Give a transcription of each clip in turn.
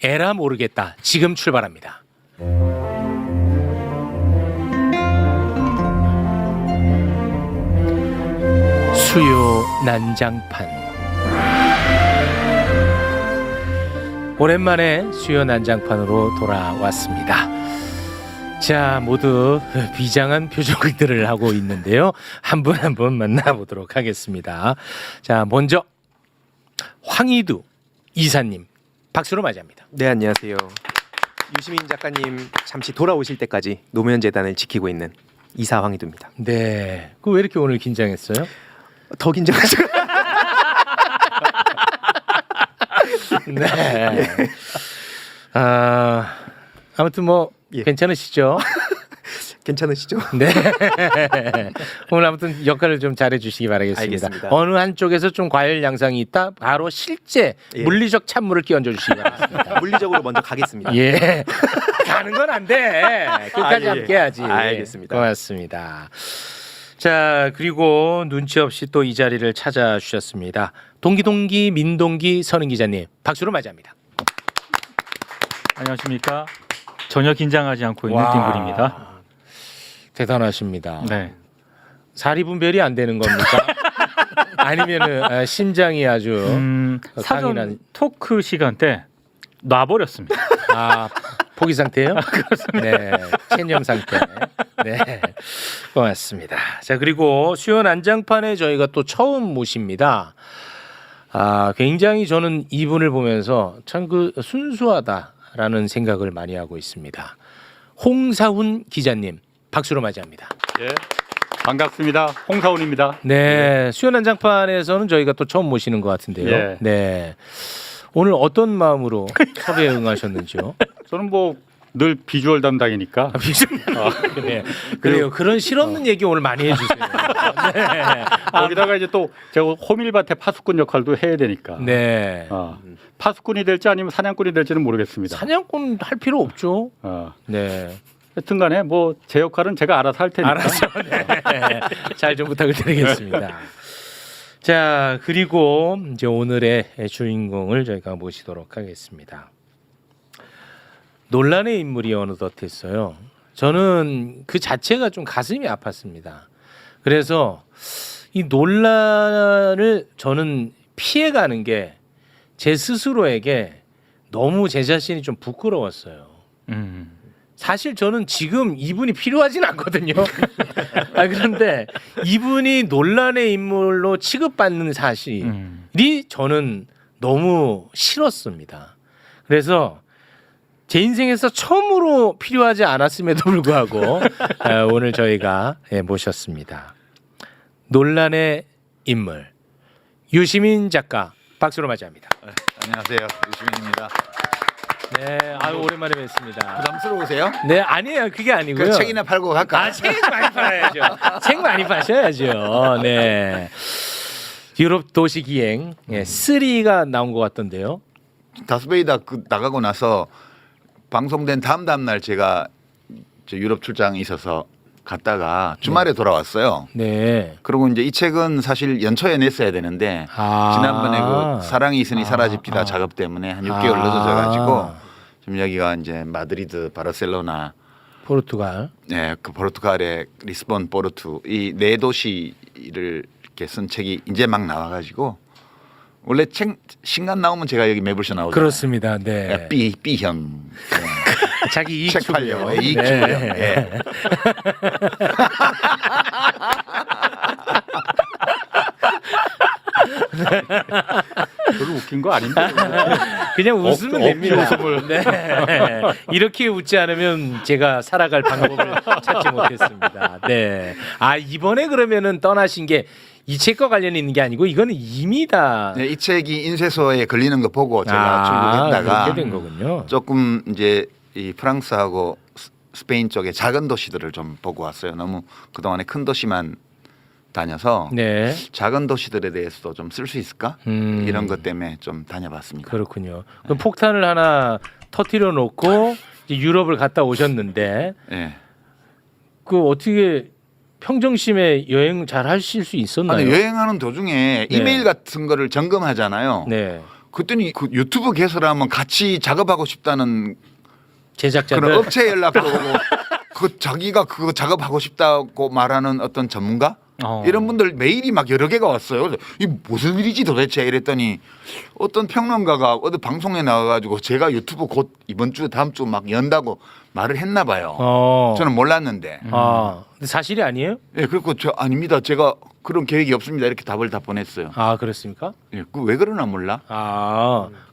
에라 모르겠다. 지금 출발합니다. 수요 난장판. 오랜만에 수요 난장판으로 돌아왔습니다. 자, 모두 비장한 표정들을 하고 있는데요. 한 분 한 분 만나보도록 하겠습니다. 자, 먼저 황희두 이사님 박수로 맞이합니다. 네, 안녕하세요. 유시민 작가님 잠시 돌아오실 때까지 노무현 재단을 지키고 있는 이사 황희두입니다. 네, 그 왜 이렇게 오늘 긴장했어요? 더 긴장하죠. 네. 아무튼 뭐 예. 괜찮으시죠? 괜찮으시죠? 네. 오늘 아무튼 역할을 좀 잘해주시기 바라겠습니다. 알겠습니다. 어느 한쪽에서 좀 과열 양상이 있다. 바로 실제 예. 물리적 찬물을 끼얹어 주시기 바랍니다. 물리적으로 먼저 가겠습니다. 예. 가는 건 안 돼. 끝까지 예. 함께하지. 알겠습니다. 고맙습니다. 자, 그리고 눈치 없이 또 이 자리를 찾아주셨습니다. 동기 민동기 선은 기자님 박수로 맞이합니다. 안녕하십니까. 전혀 긴장하지 않고 있는 띵굴입니다. 대단하십니다. 네. 사리 분별이 안 되는 겁니까? 아니면은 심장이 아주 사전 강인한 토크 시간 때 놔버렸습니다. 포기 상태예요? 그렇습니다. 네, 체념 상태. 네, 고맙습니다. 자, 그리고 수요 난장판에 저희가 또 처음 모십니다. 굉장히 저는 이분을 보면서 참 그 순수하다라는 생각을 많이 하고 있습니다. 홍사훈 기자님 박수로 맞이합니다. 예, 반갑습니다. 홍사훈입니다. 네, 수요 난장판에서는 저희가 또 처음 모시는 것 같은데요. 예. 네, 오늘 어떤 마음으로 섭외에 응하셨는지요? 저는 뭐 늘 비주얼 담당이니까. 네, 그래요. 그런 실없는 얘기 오늘 많이 해주세요. 네. 거기다가 이제 또 제가 호밀밭의 파수꾼 역할도 해야 되니까. 네. 파수꾼이 될지 아니면 사냥꾼이 될지는 모르겠습니다. 사냥꾼 할 필요 없죠. 네. 하여튼간에 뭐 제 역할은 제가 알아서 할 테니까. 알았죠. 네. 잘 좀 부탁을 드리겠습니다. 자, 그리고 이제 오늘의 주인공을 저희가 모시도록 하겠습니다. 논란의 인물이 어느덧 됐어요. 저는 그 자체가 좀 가슴이 아팠습니다. 그래서 이 논란을 저는 피해가는 게 제 스스로에게 너무 제 자신이 좀 부끄러웠어요. 사실 저는 지금 이분이 필요하진 않거든요. 그런데 이분이 논란의 인물로 취급받는 사실이 저는 너무 싫었습니다. 그래서 제 인생에서 처음으로 필요하지 않았음에도 불구하고 오늘 저희가 모셨습니다. 논란의 인물 유시민 작가 박수로 맞이합니다. 안녕하세요, 유시민입니다. 네, 아유 오랜만에 뵙습니다. 부담스러우세요? 네, 아니에요. 그게 아니고요. 그 책이나 팔고 갈까? 책 많이 팔아야죠. 책 많이 파셔야죠. 네. 유럽 도시 기행 3가 나온 것 같던데요. 다스베이다 나가고 나서 방송된 다음 날 제가 유럽 출장에 있어서 갔다가 주말에 돌아왔어요. 네. 그리고 이제 이 책은 사실 연초에 냈어야 되는데 지난번에 그 사랑이 있으니 사라집시다 작업 때문에 한 6개월 늦어져 가지고 지금 여기가 이제 마드리드, 바르셀로나, 포르투갈. 네, 그 포르투갈의 리스본, 포르투 이 네 도시를 이렇게 쓴 책이 이제 막 나와 가지고 원래 책 신간 나오면 제가 여기 매불쇼 나오잖아요. 그렇습니다. 네. B형. 자기 이익 책 추구요. 팔려고 이익 추구요. 예. 별로 웃긴 거 아닌데. 그냥 웃으면 됩니다. 웃음을. 네. 이렇게 웃지 않으면 제가 살아갈 방법을 찾지 못했습니다. 네. 이번에 그러면은 떠나신 게 이 책과 관련이 있는 게 아니고 이거는 이미 다. 네, 이 책이 인쇄소에 걸리는 거 보고 제가 출국했다가 그렇게 된 거군요. 조금 이제 이 프랑스하고 스페인 쪽의 작은 도시들을 좀 보고 왔어요. 너무 그동안에 큰 도시만 다녀서 네. 작은 도시들에 대해서도 좀 쓸 수 있을까? 이런 것 때문에 좀 다녀봤습니다. 그렇군요. 그럼 폭탄을 하나 터뜨려 놓고 이제 유럽을 갔다 오셨는데 네. 그 어떻게 평정심에 여행 잘 하실 수 있었나요? 아니, 여행하는 도중에 네. 이메일 같은 거를 점검하잖아요. 네. 그랬더니 그 유튜브 개설하면 같이 작업하고 싶다는 제작자들. 그런 업체 연락도 오고 그 자기가 그거 작업하고 싶다고 말하는 어떤 전문가 이런 분들 메일이 막 여러 개가 왔어요. 그래서 이 무슨 일이지 도대체 이랬더니 어떤 평론가가 어디 방송에 나와가지고 제가 유튜브 곧 이번 주 다음 주 막 연다고 말을 했나 봐요. 저는 몰랐는데. 근데 사실이 아니에요? 예, 그리고 저 아닙니다. 제가 그런 계획이 없습니다. 이렇게 답을 다 보냈어요. 아, 그렇습니까? 예, 그 왜 그러나 몰라.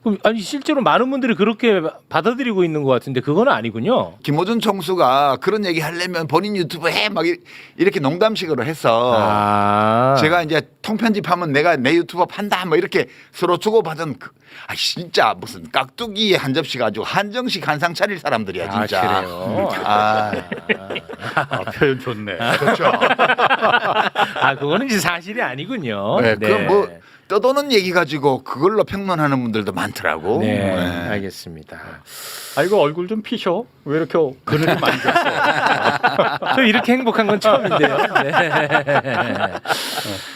그럼 아니 실제로 많은 분들이 그렇게 받아들이고 있는 것 같은데 그건 아니군요. 김호준 총수가 그런 얘기 하려면 본인 유튜브 해 막 이렇게 농담식으로 해서 제가 이제 통편집하면 내가 내 유튜브 판다 뭐 이렇게 서로 주고받은 진짜 무슨 깍두기 한 접시 가지고 한정식 한상 차릴 사람들이야 진짜. 그래요. 표현 좋네. 그렇죠. 그거는 이제 사실이 아니군요. 네, 그럼 뭐 떠도는 얘기 가지고 그걸로 평론하는 분들도 많더라고. 네, 알겠습니다. 이거 얼굴 좀 피셔. 왜 이렇게 그늘이 많이 졌어? 저 이렇게 행복한 건 처음인데요. 네.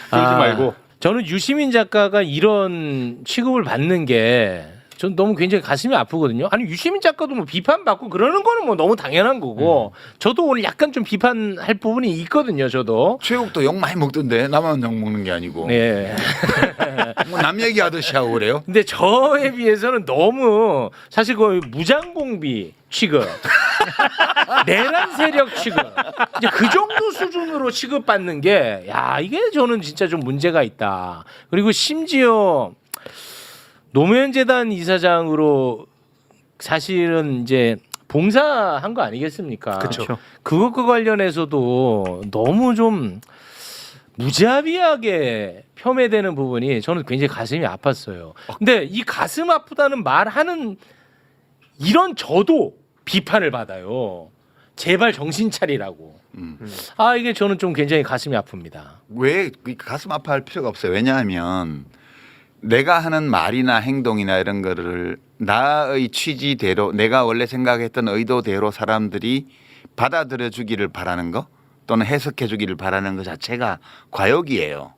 뛰지 말고. 저는 유시민 작가가 이런 취급을 받는 게 전 너무 굉장히 가슴이 아프거든요. 아니 유시민 작가도 뭐 비판받고 그러는 거는 뭐 너무 당연한 거고 저도 오늘 약간 좀 비판할 부분이 있거든요. 저도. 최욱도 욕 많이 먹던데 나만 욕 먹는 게 아니고. 네. 뭐 남 얘기하듯이 하고 그래요. 근데 저에 비해서는 너무 사실 거의 무장공비 취급, 내란 세력 취급, 이제 그 정도 수준으로 취급받는 게, 이게 저는 진짜 좀 문제가 있다. 그리고 심지어 노무현 재단 이사장으로 사실은 이제 봉사한 거 아니겠습니까? 그렇죠. 그것과 관련해서도 너무 좀 무자비하게 폄훼되는 부분이 저는 굉장히 가슴이 아팠어요. 근데 이 가슴 아프다는 말하는 이런 저도 비판을 받아요. 제발 정신 차리라고. 이게 저는 좀 굉장히 가슴이 아픕니다. 왜 가슴 아파할 필요가 없어요. 왜냐하면 내가 하는 말이나 행동이나 이런 거를 나의 취지대로 내가 원래 생각했던 의도대로 사람들이 받아들여 주기를 바라는 거 또는 해석해 주기를 바라는 것 자체가 과욕이에요.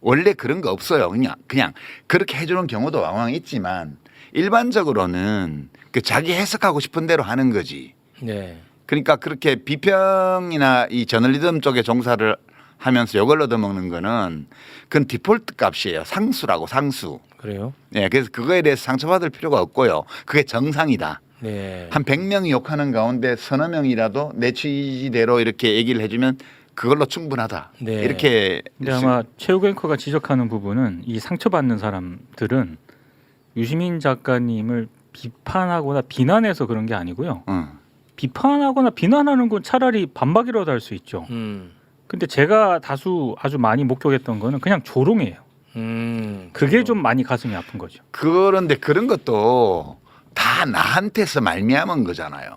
원래 그런 거 없어요. 그냥 그렇게 해주는 경우도 왕왕 있지만 일반적으로는 그 자기 해석하고 싶은 대로 하는 거지. 네. 그러니까 그렇게 비평이나 이 저널리즘 쪽에 종사를 하면서 욕을 얻어먹는 거는 그건 디폴트 값이에요. 상수라고 상수. 그래요? 네, 그래서 그거에 대해서 상처받을 필요가 없고요. 그게 정상이다. 네. 한 100명이 욕하는 가운데 서너 명이라도 내 취지대로 이렇게 얘기를 해주면 그걸로 충분하다. 네. 이렇게. 근데 아마 최욱 앵커가 지적하는 부분은 이 상처받는 사람들은 유시민 작가님을 비판하거나 비난해서 그런 게 아니고요. 비판하거나 비난하는 건 차라리 반박이라도 할 수 있죠. 근데 제가 아주 많이 목격했던 거는 그냥 조롱이에요. 그게 좀 많이 가슴이 아픈 거죠. 그런데 그런 것도 다 나한테서 말미암은 거잖아요.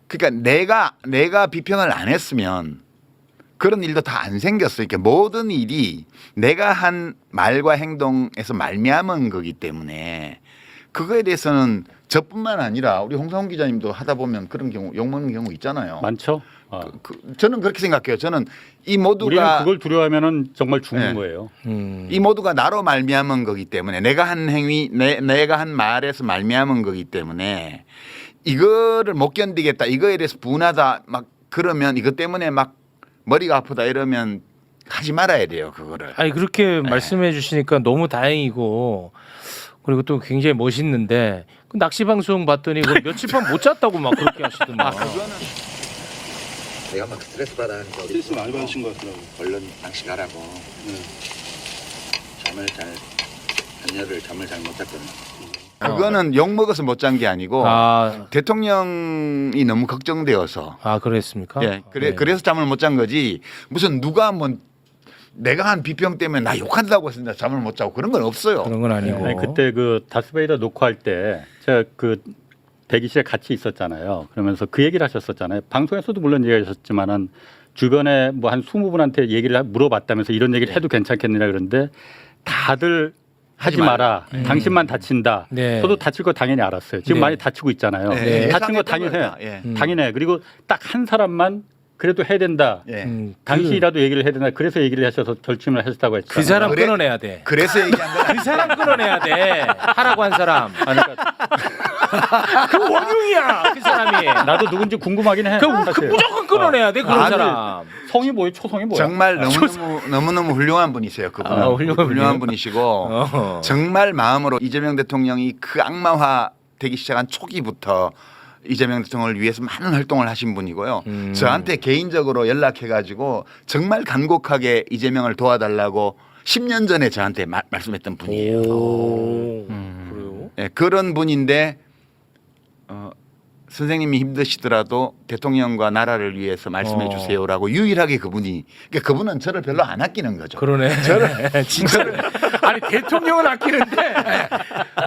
그러니까 내가 비평을 안 했으면 그런 일도 다 안 생겼어요. 그러니까 모든 일이 내가 한 말과 행동에서 말미암은 거기 때문에 그거에 대해서는 저뿐만 아니라 우리 홍상훈 기자님도 하다 보면 그런 경우 욕먹는 경우 있잖아요. 많죠. 저는 그렇게 생각해요. 저는 이 우리는 모두가 그걸 두려워하면은 정말 죽는 네. 거예요. 이 모두가 나로 말미암은 거기 때문에 내가 한 행위, 내가 한 말에서 말미암은 거기 때문에 이거를 못 견디겠다, 이거에 대해서 분하다, 막 그러면 이것 때문에 막 머리가 아프다 이러면 하지 말아야 돼요, 그거를. 아니 그렇게 말씀해 주시니까 너무 다행이고 그리고 또 굉장히 멋있는데 그 낚시 방송 봤더니 그 며칠 밤 못 잤다고 막 그렇게 하시더만. 내가 막 스트레스 받아하니까 스트레스 많이 받으신 것 같더라고요. 얼른 낚시 가라고. 한여를 잠을 잘 못 잤거든. 그거는 욕 먹어서 못 잔 게 아니고 대통령이 너무 걱정되어서. 그랬습니까? 예, 네. 그래서 잠을 못 잔 거지. 무슨 누가 뭐 내가 한 비평 때문에 나 욕한다고 해서 나 잠을 못 자고 그런 건 없어요. 그런 건 아니고. 아니, 그때 그 다스베이더 녹화할 때 제가 그 대기실에 같이 있었잖아요. 그러면서 그 얘기를 하셨었잖아요. 방송에서도 물론 얘기하셨지만은 주변에 뭐 한 20분한테 얘기를 물어봤다면서 이런 얘기를 해도 괜찮겠느냐 그런데 다들 하지 마라. 당신만 다친다. 네. 저도 다칠 거 당연히 알았어요. 지금 네. 많이 다치고 있잖아요. 네. 다친 거 예상했던 당연해. 거니까. 예. 당연해. 그리고 딱 한 사람만 그래도 해야 된다. 예. 당시라도 얘기를 해야 된다. 그래서 얘기를 하셔서 결심을 하셨다고 했죠. 그 사람 그래? 끊어내야 돼. 그래서 얘기한 건 그 사람 끊어내야 돼. 하라고 한 사람. 아니, 그러니까 그 원흉이야. 그 사람이. 나도 누군지 궁금하긴 해. 그 사실. 무조건 끊어내야 돼. 그런 아니, 사람. 성이 뭐예요? 초성이 뭐야? 정말 너무너무 훌륭한 분이세요. 그분은. 훌륭한 분이에요? 분이시고 어허. 정말 마음으로 이재명 대통령이 그 악마화 되기 시작한 초기부터 이재명 대통령을 위해서 많은 활동을 하신 분이고요. 저한테 개인적으로 연락해가지고 정말 간곡하게 이재명을 도와달라고 10년 전에 저한테 말씀했던 분이에요. 오. 그래요? 예, 그런 분인데 선생님이 힘드시더라도 대통령과 나라를 위해서 말씀해 주세요라고 유일하게 그분이 그러니까 그분은 저를 별로 안 아끼는 거죠. 그러네. 진짜. 아니 대통령은 아끼는데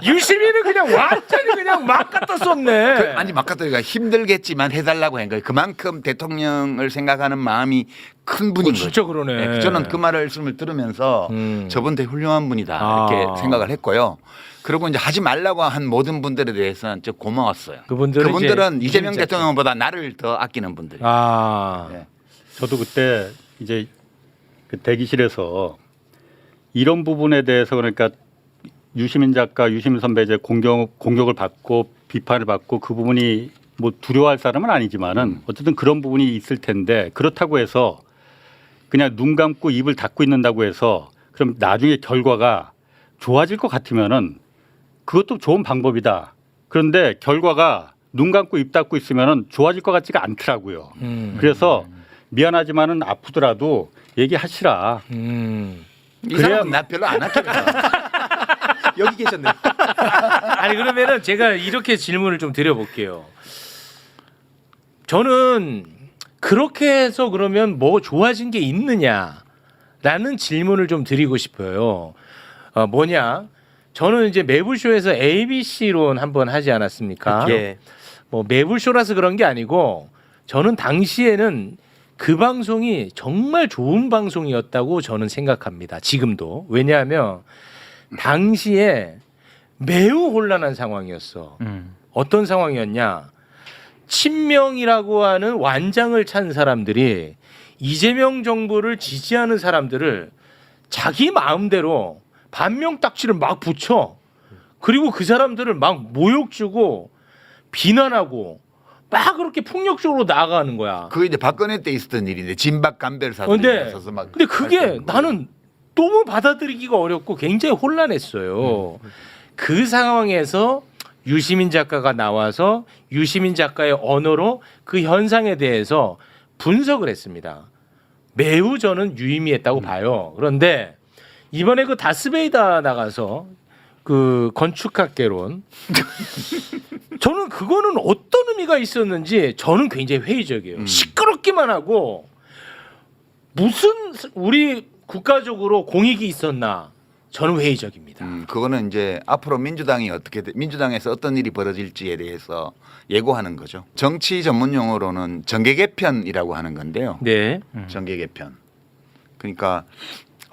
유시민은 그냥 완전히 그냥 막 갖다 썼네. 아니 막가토리가 힘들겠지만 해달라고 한 거예요. 그만큼 대통령을 생각하는 마음이 큰 분인 거죠. 진짜 그러네. 예, 저는 그 말씀을 들으면서 저분 되게 훌륭한 분이다 이렇게 생각을 했고요. 그리고 이제 하지 말라고 한 모든 분들에 대해서는 진짜 고마웠어요. 그분들은 이재명 대통령보다 나를 더 아끼는 분들. 아. 네. 저도 그때 이제 그 대기실에서 이런 부분에 대해서 그러니까 유시민 작가, 유시민 선배 이제 공격을 받고 비판을 받고 그 부분이 뭐 두려워할 사람은 아니지만은 어쨌든 그런 부분이 있을 텐데 그렇다고 해서 그냥 눈 감고 입을 닫고 있는다고 해서 그럼 나중에 결과가 좋아질 것 같으면은 그것도 좋은 방법이다. 그런데 결과가 눈 감고 입 닫고 있으면은 좋아질 것 같지가 않더라고요. 그래서 미안하지만은 아프더라도 얘기하시라. 이 사람은 나 별로 안 아껴요. 여기 계셨네. 아니 그러면은 제가 이렇게 질문을 좀 드려볼게요. 저는 그렇게 해서 그러면 뭐 좋아진 게 있느냐라는 질문을 좀 드리고 싶어요. 뭐냐? 저는 이제 매불쇼에서 ABC론 한번 하지 않았습니까? 예. 뭐 매불쇼라서 그런 게 아니고 저는 당시에는 그 방송이 정말 좋은 방송이었다고 저는 생각합니다. 지금도. 왜냐하면 당시에 매우 혼란한 상황이었어. 어떤 상황이었냐? 친명이라고 하는 완장을 찬 사람들이 이재명 정부를 지지하는 사람들을 자기 마음대로 반명딱지를 막 붙여. 그리고 그 사람들을 막 모욕 주고 비난하고 막 그렇게 폭력적으로 나아가는 거야. 그게 이제 박근혜 때 있었던 일인데 진박 감별 사건이 근데, 있어서 막. 근데 그게 발표하는 거예요. 나는 너무 받아들이기가 어렵고 굉장히 혼란했어요. 그 상황에서 유시민 작가가 나와서 유시민 작가의 언어로 그 현상에 대해서 분석을 했습니다. 매우 저는 유의미했다고 봐요. 그런데 이번에 그 다스베이다 나가서 그 건축학개론 저는 그거는 어떤 의미가 있었는지 저는 굉장히 회의적이에요. 시끄럽기만 하고 무슨 우리 국가적으로 공익이 있었나 저는 회의적입니다. 그거는 이제 앞으로 민주당에서 어떤 일이 벌어질지에 대해서 예고하는 거죠. 정치 전문 용어로는 정계 개편이라고 하는 건데요. 네. 정계 개편. 그러니까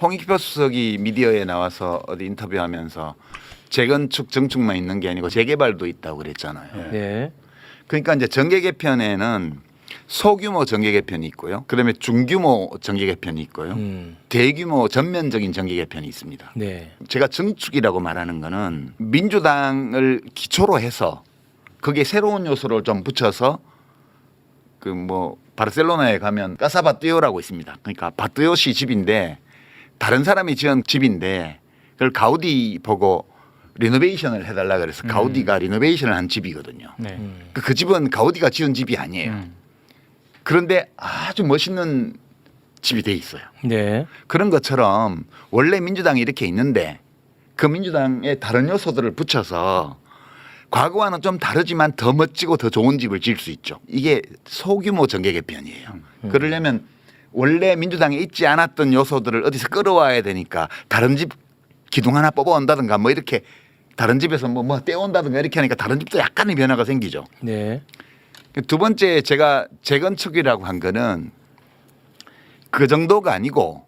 홍익표 수석이 미디어에 나와서 어디 인터뷰하면서 재건축 정축만 있는 게 아니고 재개발도 있다고 그랬잖아요. 네. 그러니까 이제 정계 개편에는 소규모 정계 개편이 있고요. 그다음에 중규모 정계 개편이 있고요. 대규모 전면적인 정계 개편이 있습니다. 네. 제가 정축이라고 말하는 거는 민주당을 기초로 해서 거기에 새로운 요소를 좀 붙여서 그 뭐 바르셀로나에 가면 까사바띠오라고 있습니다. 그러니까 바띠오시 집인데 다른 사람이 지은 집인데 그걸 가우디 보고 리노베이션을 해달라 그래서 가우디가 리노베이션을 한 집이거든요. 네. 그 집은 가우디가 지은 집이 아니에요. 그런데 아주 멋있는 집이 돼 있어요. 네. 그런 것처럼 원래 민주당이 이렇게 있는데 그 민주당의 다른 요소들을 붙여서 과거와는 좀 다르지만 더 멋지고 더 좋은 집을 지을 수 있죠. 이게 소규모 정계 개편이에요. 그러려면 원래 민주당에 있지 않았던 요소들을 어디서 끌어와야 되니까 다른 집 기둥 하나 뽑아온다든가 뭐 이렇게 다른 집에서 뭐 떼온다든가 이렇게 하니까 다른 집도 약간의 변화가 생기죠. 네. 두 번째 제가 재건축이라고 한 거는 그 정도가 아니고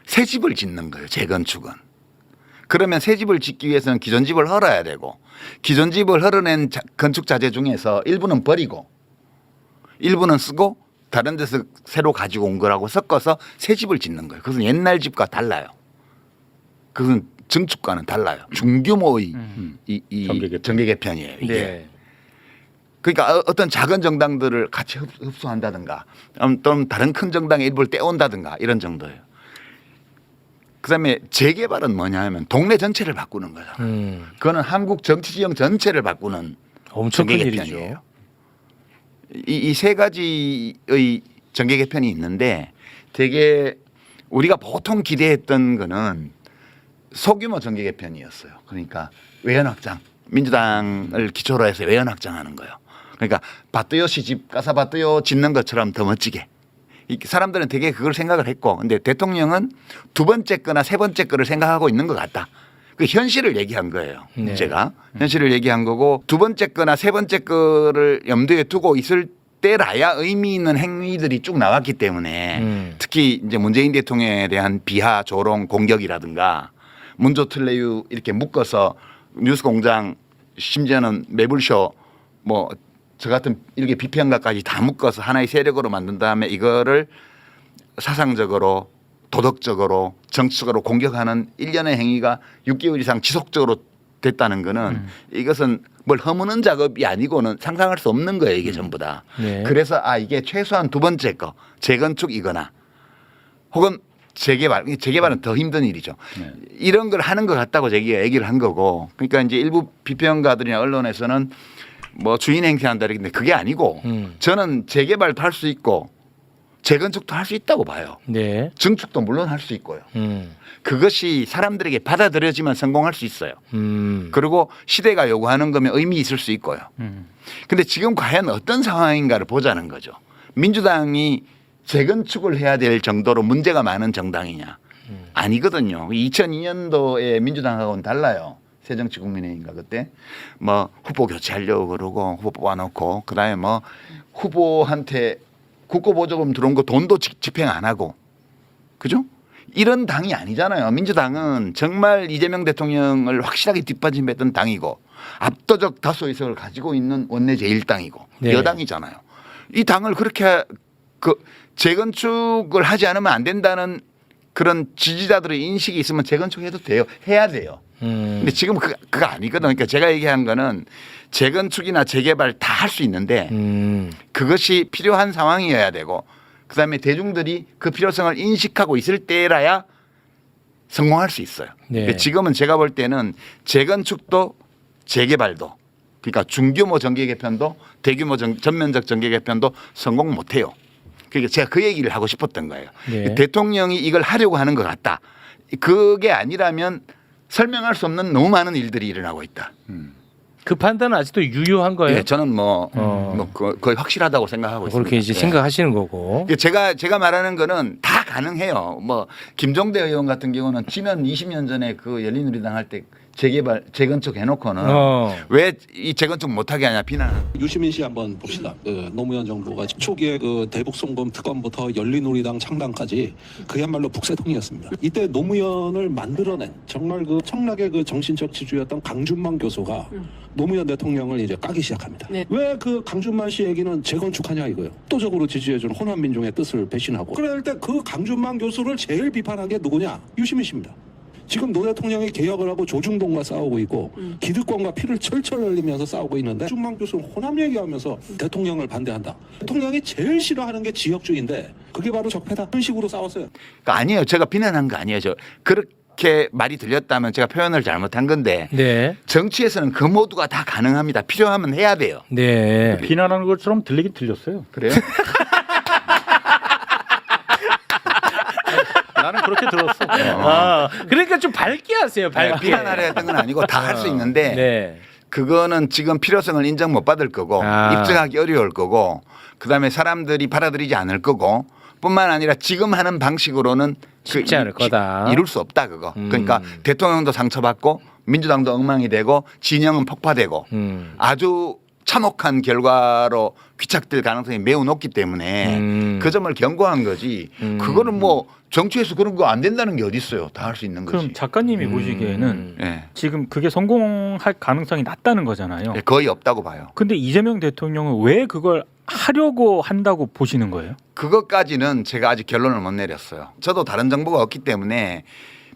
새 집을 짓는 거예요. 재건축은. 그러면 새 집을 짓기 위해서는 기존 집을 헐어야 되고 기존 집을 헐어낸 건축 자재 중에서 일부는 버리고 일부는 쓰고 다른 데서 새로 가지고 온 거라고 섞어서 새 집을 짓는 거예요. 그것은 옛날 집과 달라요. 그것은 증축과는 달라요. 중규모의 이 정계 개편이에요. 이게. 네. 그러니까 어떤 작은 정당들을 같이 흡수한다든가 또는 다른 큰 정당의 일부를 떼온다든가 이런 정도예요. 그다음에 재개발은 뭐냐 하면 동네 전체를 바꾸는 거죠. 그거는 한국 정치 지형 전체를 바꾸는 엄청 큰 정계 일이죠. 개편이에요. 이 세 가지의 정계 개편이 있는데 되게 우리가 보통 기대했던 거는 소규모 정계 개편이었어요. 그러니까 외연 확장, 민주당을 기초로 해서 외연 확장하는 거예요. 그러니까 바뜨요 시집 가사 바뜨요 짓는 것처럼 더 멋지게. 사람들은 되게 그걸 생각을 했고, 근데 대통령은 두 번째 거나 세 번째 거를 생각하고 있는 것 같다. 그 현실을 얘기한 거예요. 네. 제가 현실을 얘기한 거고, 두 번째 거나 세 번째 거를 염두에 두고 있을 때라야 의미 있는 행위들이 쭉 나왔기 때문에 특히 이제 문재인 대통령에 대한 비하, 조롱, 공격이라든가 문조 틀레유 이렇게 묶어서 뉴스공장 심지어는 매불쇼 뭐 저 같은 이렇게 비평가까지 다 묶어서 하나의 세력으로 만든 다음에 이거를 사상적으로 도덕적으로 정치적으로 공격하는 일련의 행위가 6개월 이상 지속적으로 됐다는 거는 이것은 뭘 허무는 작업이 아니고는 상상할 수 없는 거예요. 이게 전부 다. 네. 그래서 이게 최소한 두 번째 거 재건축이거나 혹은 재개발은 더 힘든 일이죠. 네. 이런 걸 하는 것 같다고 제가 얘기를 한 거고, 그러니까 이제 일부 비평가들이나 언론에서는 뭐 주인 행세한다 이랬는데 그게 아니고 저는 재개발도 할 수 있고 재건축도 할 수 있다고 봐요. 네. 증축도 물론 할 수 있고요. 그것이 사람들에게 받아들여지면 성공할 수 있어요. 그리고 시대가 요구하는 거면 의미 있을 수 있고요. 근데 지금 과연 어떤 상황인가를 보자는 거죠. 민주당이 재건축을 해야 될 정도로 문제가 많은 정당이냐. 아니거든요. 2002년도에 민주당하고는 달라요. 새정치국민회의인가 그때 뭐 후보 교체하려고 그러고 후보 뽑아놓고 그다음에 뭐 후보한테 국고보조금 들어온 거 돈도 집행 안 하고 그죠? 이런 당이 아니잖아요. 민주당은 정말 이재명 대통령을 확실하게 뒷받침했던 당이고 압도적 다수 의석을 가지고 있는 원내 제1당이고 네. 여당이잖아요. 이 당을 그렇게 그 재건축을 하지 않으면 안 된다는 그런 지지자들의 인식이 있으면 재건축해도 돼요. 해야 돼요. 근데 지금 그거 아니거든. 그러니까 제가 얘기한 거는 재건축이나 재개발 다 할 수 있는데 그것이 필요한 상황이어야 되고 그다음에 대중들이 그 필요성을 인식하고 있을 때라야 성공할 수 있어요. 네. 그러니까 지금은 제가 볼 때는 재건축도 재개발도 그러니까 중규모 정계 개편도 대규모 전면적 정계 개편도 성공 못 해요. 그러니까 제가 그 얘기를 하고 싶었던 거예요. 네. 대통령이 이걸 하려고 하는 것 같다. 그게 아니라면 설명할 수 없는 너무 많은 일들이 일어나고 있다. 그 판단은 아직도 유효한 거예요? 예, 저는 거의 확실하다고 생각하고 있습니다. 그렇게 이제 예. 생각하시는 거고. 제가 말하는 거는 다 가능해요. 뭐 김종대 의원 같은 경우는 지난 20년 전에 그 열린우리당 할 때 재건축 해놓고는 왜 이 재건축 못하게 하냐 비난. 유시민 씨 한번 봅시다. 그 노무현 정부가 초기에 그 대북 송금 특검부터 열린우리당 창당까지 그야말로 북새통이었습니다. 이때 노무현을 만들어낸 정말 그 청락의 그 정신적 지주였던 강준만 교수가 노무현 대통령을 이제 까기 시작합니다. 네. 왜 그 강준만 씨 얘기는 재건축하냐 이거예요. 압도적으로 지지해준 호남 민중의 뜻을 배신하고 그럴 때 그 강준만 교수를 제일 비판한 게 누구냐? 유시민 씨입니다. 지금 노 대통령이 개혁을 하고 조중동과 싸우고 있고 기득권과 피를 철철 흘리면서 싸우고 있는데 준만 교수는 호남 얘기하면서 대통령을 반대한다. 대통령이 제일 싫어하는 게 지역주의인데 그게 바로 적폐다. 그런 식으로 싸웠어요. 그러니까 아니에요. 제가 비난한 거 아니에요. 그렇게 말이 들렸다면 제가 표현을 잘못한 건데 네. 정치에서는 그 모두가 다 가능합니다. 필요하면 해야 돼요. 네. 비난하는 것처럼 들리긴 들렸어요. 그래요? 나는 그렇게 들었어. 그러니까 좀 밝게 하세요. 밝게. 비난하려 했던 건 아니고 다 할 수 있는데 네. 그거는 지금 필요성을 인정 못 받을 거고 입증하기 어려울 거고 그다음에 사람들이 받아들이지 않을 거고 뿐만 아니라 지금 하는 방식으로는 쉽지 않을 거다. 이룰 수 없다 그거. 그러니까 대통령도 상처받고 민주당도 엉망이 되고 진영은 폭파되고 아주 참혹한 결과로 귀착될 가능성이 매우 높기 때문에 그 점을 경고한 거지. 그거는 뭐 정치에서 그런 거 안 된다는 게 어디 있어요. 다 할 수 있는 거지. 그럼 작가님이 보시기에는 예. 지금 그게 성공할 가능성이 낮다는 거잖아요. 거의 없다고 봐요. 근데 이재명 대통령은 왜 그걸 하려고 한다고 보시는 거예요? 그것까지는 제가 아직 결론을 못 내렸어요. 저도 다른 정보가 없기 때문에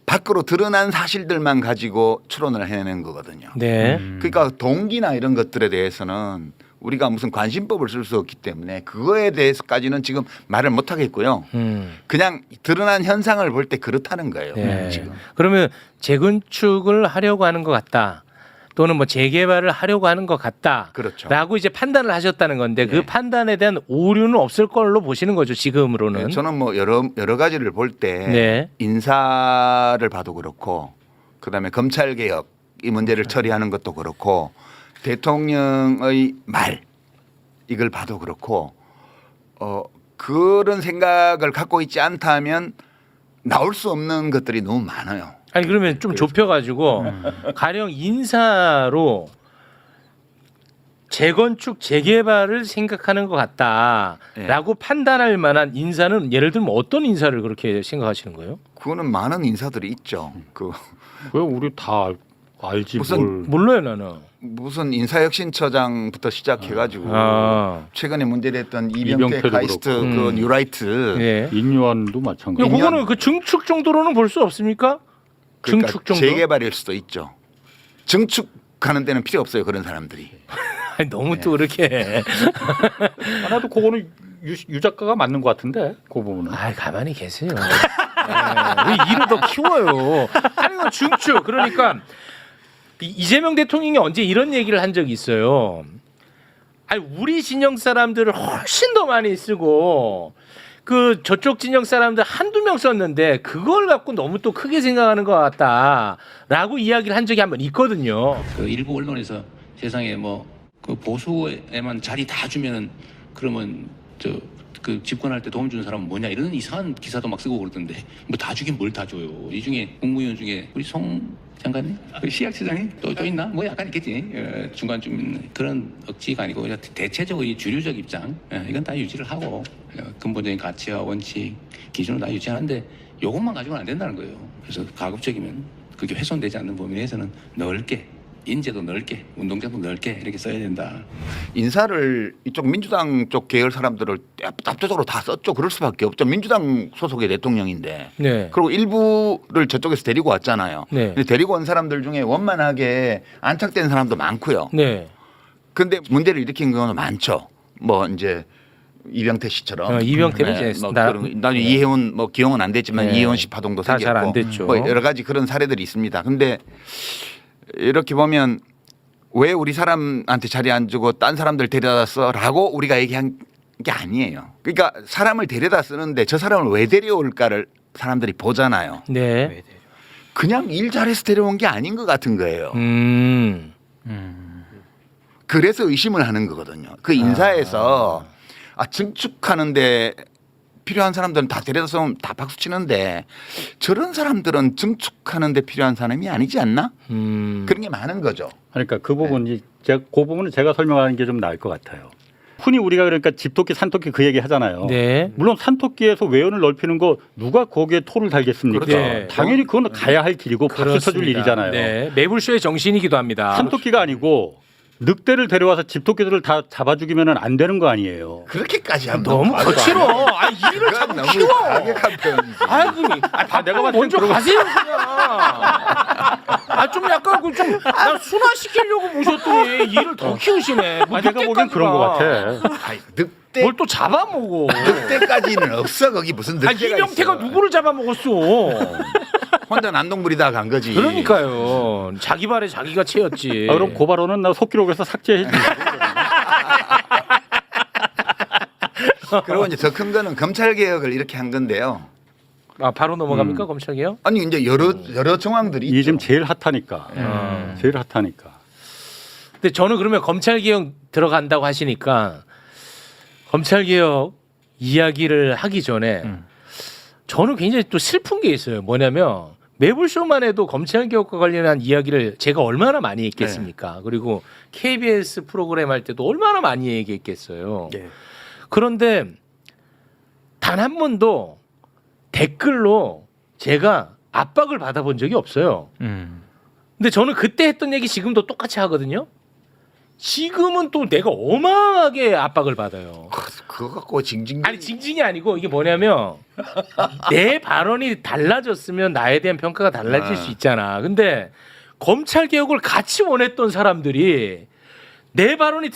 밖으로 드러난 사실들만 가지고 추론을 해내는 거거든요. 네. 그러니까 동기나 이런 것들에 대해서는 우리가 무슨 관심법을 쓸 수 없기 때문에 그거에 대해서까지는 지금 말을 못 하겠고요. 그냥 드러난 현상을 볼 때 그렇다는 거예요. 네. 지금. 그러면 재건축을 하려고 하는 것 같다. 또는 뭐 재개발을 하려고 하는 것 같다. 그렇죠. 라고 이제 판단을 하셨다는 건데 그 네. 판단에 대한 오류는 없을 걸로 보시는 거죠, 지금으로는. 네, 저는 뭐 여러 가지를 볼 때 네. 인사를 봐도 그렇고 그다음에 검찰 개혁 이 문제를 처리하는 것도 그렇고 대통령의 말 이걸 봐도 그렇고 그런 생각을 갖고 있지 않다면 나올 수 없는 것들이 너무 많아요. 아니 그러면 좀 좁혀가지고 가령 인사로 재건축 재개발을 생각하는 것 같다라고 판단할 만한 인사는 예를 들면 어떤 인사를 그렇게 생각하시는 거예요? 그거는 많은 인사들이 있죠. 그 왜 우리 다 알지 무슨 몰라요 나는. 무슨 인사혁신처장부터 시작해가지고 아. 최근에 문제됐던 이병태 이병태도 카이스트 그렇고. 그 뉴라이트 예. 인유한도 마찬가지. 그러니까 그거는 그 증축 정도로는 볼 수 없습니까? 그러니까 증축 정도. 재개발일 수도 있죠. 증축하는 데는 필요 없어요. 그런 사람들이. 아니, 너무 또 그렇게. 나도 그거는 유 작가가 맞는 것 같은데 그 부분은. 아 가만히 계세요. 왜 일을 더 키워요? 아니 그 증축 그러니까 이재명 대통령이 언제 이런 얘기를 한 적이 있어요. 아니 우리 진영 사람들을 훨씬 더 많이 쓰고 그 저쪽 진영 사람들 한두 명 썼는데 그걸 갖고 너무 또 크게 생각하는 것 같다라고 이야기를 한 적이 한 번 있거든요. 그 일부 언론에서 세상에 뭐 그 보수에만 자리 다 주면은 그러면 저 그 집권할 때 도움 주는 사람은 뭐냐 이런 이상한 기사도 막 쓰고 그러던데 뭐 다 주긴 뭘 다 줘요. 이 중에 국무위원 중에 우리 송 장관님, 그 시학처장님 또 있나? 뭐 약간 있겠지. 중간쯤 그런 억지가 아니고 그냥 대체적으로 이 주류적 입장 이건 다 유지를 하고 근본적인 가치와 원칙 기준을 다 유지하는데 이것만 가지고는 안 된다는 거예요. 그래서 가급적이면 그게 훼손되지 않는 범위 내에서는 넓게 인재도 넓게 운동장도 넓게 이렇게 써야 된다. 인사를 이쪽 민주당 쪽 계열 사람들을 압도적으로 다 썼죠. 그럴 수밖에 없죠. 민주당 소속의 대통령인데. 네. 그리고 일부를 저쪽에서 데리고 왔잖아요. 네. 근데 데리고 온 사람들 중에 원만하게 안착된 사람도 많고요. 네. 근데 문제를 일으킨 경우는 많죠. 뭐 이제 이병태 씨처럼. 이병태는 이제 뭐 나- 나중에 이혜원 뭐 기용은 안 됐지만 네. 이혜원 씨 파동도 다 잘 안 생겼고 됐죠. 뭐 여러 가지 그런 사례들이 있습니다. 근데 이렇게 보면 왜 우리 사람한테 자리 안 주고 딴 사람들 데려다 써라고 우리가 얘기한 게 아니에요. 그러니까 사람을 데려다 쓰는데 저 사람을 왜 데려올까를 사람들이 보잖아요. 네. 그냥 일 잘해서 데려온 게 아닌 것 같은 거예요. 그래서 의심을 하는 거거든요. 그 인사에서 증축하는데 필요한 사람들은 다 데려다 쓰면 다 박수 치는데 저런 사람들은 증축하는데 필요한 사람이 아니지 않나? 그런 게 많은 거죠. 그러니까 그 부분이 제가 그 부분은 제가 설명하는 게 좀 나을 것 같아요. 흔히 우리가 그러니까 집토끼 산토끼 그 얘기 하잖아요. 네. 물론 산토끼에서 외연을 넓히는 거 누가 거기에 토를 달겠습니까? 그렇죠. 네. 당연히 그건 가야 할 길이고 박수 쳐줄 일이잖아요. 네. 매불쇼의 정신이기도 합니다. 산토끼가 아니고 늑대를 데려와서 집토끼들을 다 잡아 죽이면 안 되는 거 아니에요. 그렇게까지 하면 너무 거칠어. 아 일을 그건 자꾸 너무 키워. 가격한 표현이지. 내가 봤을 먼저 땐 그런 가세요 그냥. 좀 약간 그좀나 순화시키려고 모셨더니 일을 더 키우시네. 뭐 내가 보기엔 그런 것 같아. 아니, 늑대 뭘 또 잡아먹어. 늑대까지는 없어. 거기 무슨 늑대가 이병태가 있어. 누구를 잡아먹었어. 혼자 난동부리다 간 거지. 그러니까요. 자기 발에 자기가 채였지. 그럼 고발원은 나 속기록에서 삭제해 주. 그리고 이제 더 큰 거는 검찰 개혁을 이렇게 한 건데요. 아 바로 넘어갑니까 검찰개혁? 아니 이제 여러 정황들이 이게 있죠. 지금 제일 핫하니까. 제일 핫하니까. 근데 저는 그러면 검찰개혁 들어간다고 하시니까 검찰개혁 이야기를 하기 전에 저는 굉장히 또 슬픈 게 있어요. 뭐냐면 매불쇼만 해도 검찰개혁과 관련한 이야기를 제가 얼마나 많이 했겠습니까? 그리고 KBS 프로그램 할 때도 얼마나 많이 얘기했겠어요. 예. 그런데 단 한 번도 댓글로 제가 압박을 받아본 적이 없어요. 근데 저는 그때 했던 얘기 지금도 똑같이 하거든요. 지금은 또 내가 어마어마하게 압박을 받아요. 그거 갖고 징징. 아니 징징이 아니고 이게 뭐냐면 내 발언이 달라졌으면 나에 대한 평가가 달라질 수 있잖아. 근데 검찰 개혁을 같이 원했던 사람들이 내 발언이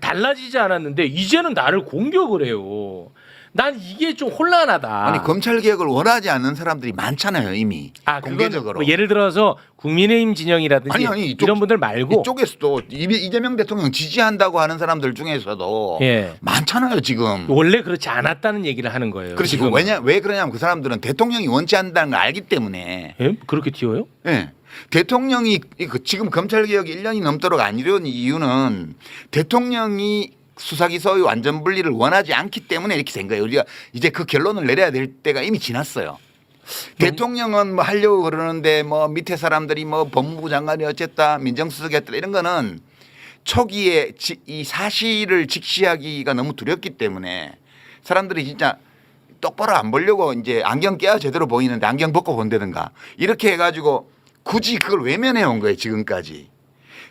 달라지지 않았는데 이제는 나를 공격을 해요. 난 이게 좀 혼란하다. 아니 검찰 개혁을 원하지 않는 사람들이 많잖아요 이미. 공개적으로. 뭐 예를 들어서 국민의힘 진영이라든지 아니, 이런 분들 말고 이쪽에서도 이재명 대통령 지지한다고 하는 사람들 중에서도 예. 많잖아요 지금. 원래 그렇지 않았다는 얘기를 하는 거예요. 그렇지. 지금은. 왜 그러냐면 그 사람들은 대통령이 원치 않는다는 걸 알기 때문에. 예? 그렇게 튀어요? 예. 대통령이 지금 검찰 개혁이 1년이 넘도록 안 이루어진 이유는 대통령이 수사기소의 완전 분리를 원하지 않기 때문에 이렇게 된 거예요. 우리가 이제 그 결론을 내려야 될 때가 이미 지났어요. 대통령은 뭐 하려고 그러는데 뭐 밑에 사람들이 뭐 법무부 장관이 어쨌다 민정수석이 했다 이런 거는 초기에 이 사실을 직시하기가 너무 두렵기 때문에 사람들이 진짜 똑바로 안 보려고 이제 안경 껴야 제대로 보이는데 안경 벗고 본다든가 이렇게 해가지고 굳이 그걸 외면해 온 거예요 지금까지.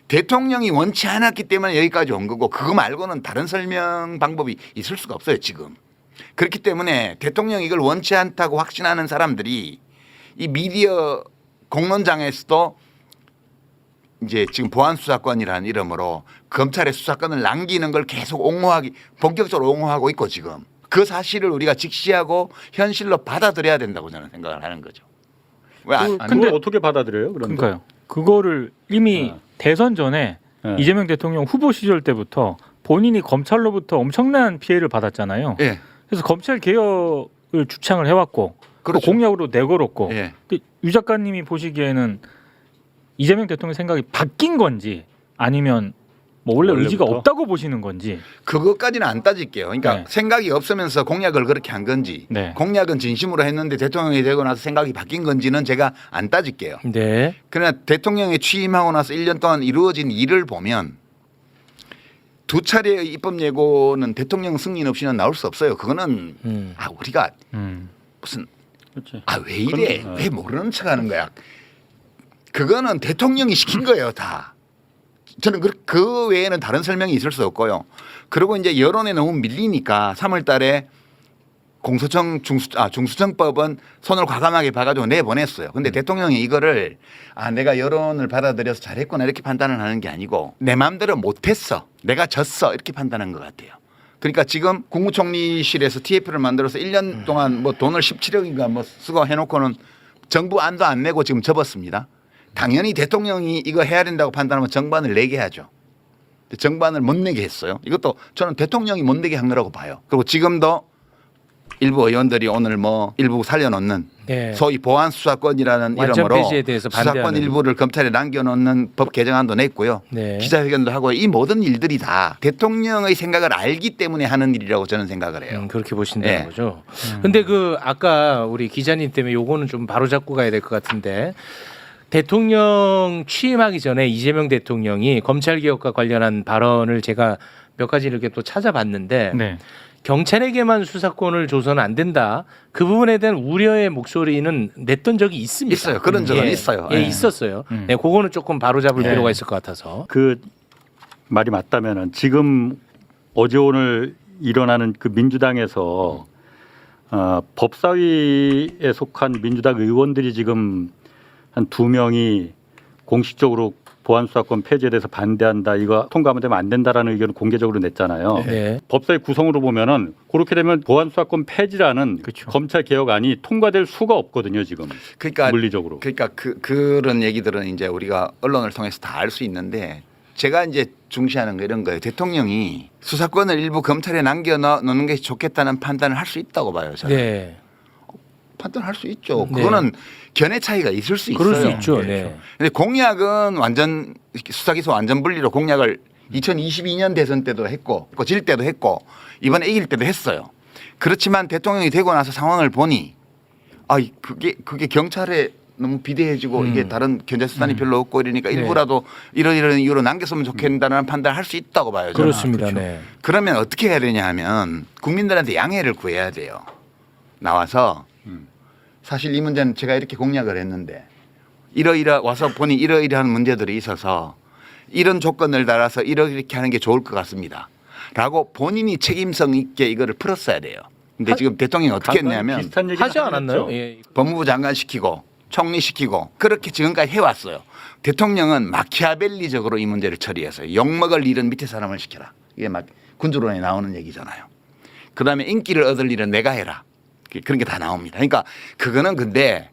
대통령이 원치 않았기 때문에 여기까지 온 거고 그거 말고는 다른 설명 방법이 있을 수가 없어요 지금. 그렇기 때문에 대통령이 이걸 원치 않다고 확신하는 사람들이 이 미디어 공론장에서도 이제 지금 보안수사권이라는 이름으로 검찰의 수사권을 남기는 걸 계속 본격적으로 옹호하고 있고 지금 그 사실을 우리가 직시하고 현실로 받아들여야 된다고 저는 생각을 하는 거죠. 왜 안 근데 어떻게 받아들여요? 그런데? 그러니까요. 그거를 이미 대선 전에 이재명 대통령 후보 시절 때부터 본인이 검찰로부터 엄청난 피해를 받았잖아요. 예. 그래서 검찰 개혁을 주창을 해왔고 그렇죠. 또 공약으로 내걸었고 예. 근데 유 작가님이 보시기에는 이재명 대통령 생각이 바뀐 건지 아니면 뭐 원래 의지가 원래부터? 없다고 보시는 건지. 그것까지는 안 따질게요. 그러니까 네. 생각이 없으면서 공약을 그렇게 한 건지 네. 공약은 진심으로 했는데 대통령이 되고 나서 생각이 바뀐 건지는 제가 안 따질게요. 네. 그러나 대통령이 취임하고 나서 1년 동안 이루어진 일을 보면 두 차례의 입법 예고는 대통령 승인 없이는 나올 수 없어요. 그거는 우리가 무슨 그렇지. 왜 이래? 그건, 왜 모르는 척하는 거야? 그거는 대통령이 시킨 거예요, 다. 저는 그 외에는 다른 설명이 있을 수 없고요. 그리고 이제 여론에 너무 밀리니까 3월 달에 공소청 중수청법은 손을 과감하게 봐가지고 내보냈어요. 근데 대통령이 이거를 내가 여론을 받아들여서 잘했구나 이렇게 판단을 하는 게 아니고 내 마음대로 못했어. 내가 졌어. 이렇게 판단한 것 같아요. 그러니까 지금 국무총리실에서 TF를 만들어서 1년 동안 뭐 돈을 17억인가 뭐 쓰고 해놓고는 정부 안도 안 내고 지금 접었습니다. 당연히 대통령이 이거 해야 된다고 판단하면 정반을 내게 하죠. 정반을 못 내게 했어요. 이것도 저는 대통령이 못 내게 한 거라고 봐요. 그리고 지금도 일부 의원들이 오늘 뭐 일부 살려놓는 네. 소위 보안수사권이라는 완전 이름으로 폐지에 대해서 수사권 반대하는. 일부를 검찰에 남겨놓는 법 개정안도 냈고요. 네. 기자회견도 하고 이 모든 일들이 다 대통령의 생각을 알기 때문에 하는 일이라고 저는 생각을 해요. 그렇게 보신다는 네. 거죠. 근데 아까 우리 기자님 때문에 요거는 좀 바로잡고 가야 될 것 같은데 대통령 취임하기 전에 이재명 대통령이 검찰 개혁과 관련한 발언을 제가 몇 가지 이렇게 또 찾아봤는데 네. 경찰에게만 수사권을 줘서는 안 된다. 그 부분에 대한 우려의 목소리는 냈던 적이 있습니다. 있어요. 그런 적은 있어요. 예, 네. 있었어요. 네, 그거는 조금 바로잡을 필요가 있을 것 같아서. 그 말이 맞다면은 지금 어제 오늘 일어나는 그 민주당에서 법사위에 속한 민주당 의원들이 지금 한 2명이 공식적으로 보안수사권 폐지에 대해서 반대한다. 이거 통과하면 되면 안 된다라는 의견을 공개적으로 냈잖아요. 네. 법사위 구성으로 보면은 그렇게 되면 보안수사권 폐지라는 그렇죠. 검찰 개혁안이 통과될 수가 없거든요. 지금 그러니까 물리적으로. 그러니까 그런 얘기들은 이제 우리가 언론을 통해서 다 알 수 있는데 제가 이제 중시하는 거 이런 거예요. 대통령이 수사권을 일부 검찰에 남겨놓는 게 좋겠다는 판단을 할 수 있다고 봐요. 저는. 네. 판단할 수 있죠. 네. 그거는 견해 차이가 있을 수 있어요. 그럴 수 있죠. 네. 근데 공약은 완전 수사기소 완전 분리로 공약을 2022년 대선 때도 했고 질 때도 했고 이번에 이길 때도 했어요. 그렇지만 대통령이 되고 나서 상황을 보니 그게 경찰에 너무 비대해지고 이게 다른 견제 수단이 별로 없고 이러니까 네. 일부라도 이런 이유로 남겼으면 좋겠다는 판단을 할 수 있다고 봐요. 저는. 그렇습니다. 네. 그러면 어떻게 해야 되냐 하면 국민들한테 양해를 구해야 돼요. 나와서 사실 이 문제는 제가 이렇게 공약을 했는데 와서 보니 이러이러한 문제들이 있어서 이런 조건을 달아서 이렇게 하는 게 좋을 것 같습니다. 라고 본인이 책임성 있게 이거를 풀었어야 돼요. 근데 지금 대통령이 어떻게 했냐면 비슷한 얘기를 하지 않았나요? 했죠. 예. 법무부 장관 시키고 총리 시키고 그렇게 지금까지 해왔어요. 대통령은 마키아벨리적으로 이 문제를 처리했어요. 욕먹을 일은 밑에 사람을 시켜라. 이게 막 군주론에 나오는 얘기잖아요. 그다음에 인기를 얻을 일은 내가 해라. 그런 게 다 나옵니다. 그러니까 그거는 근데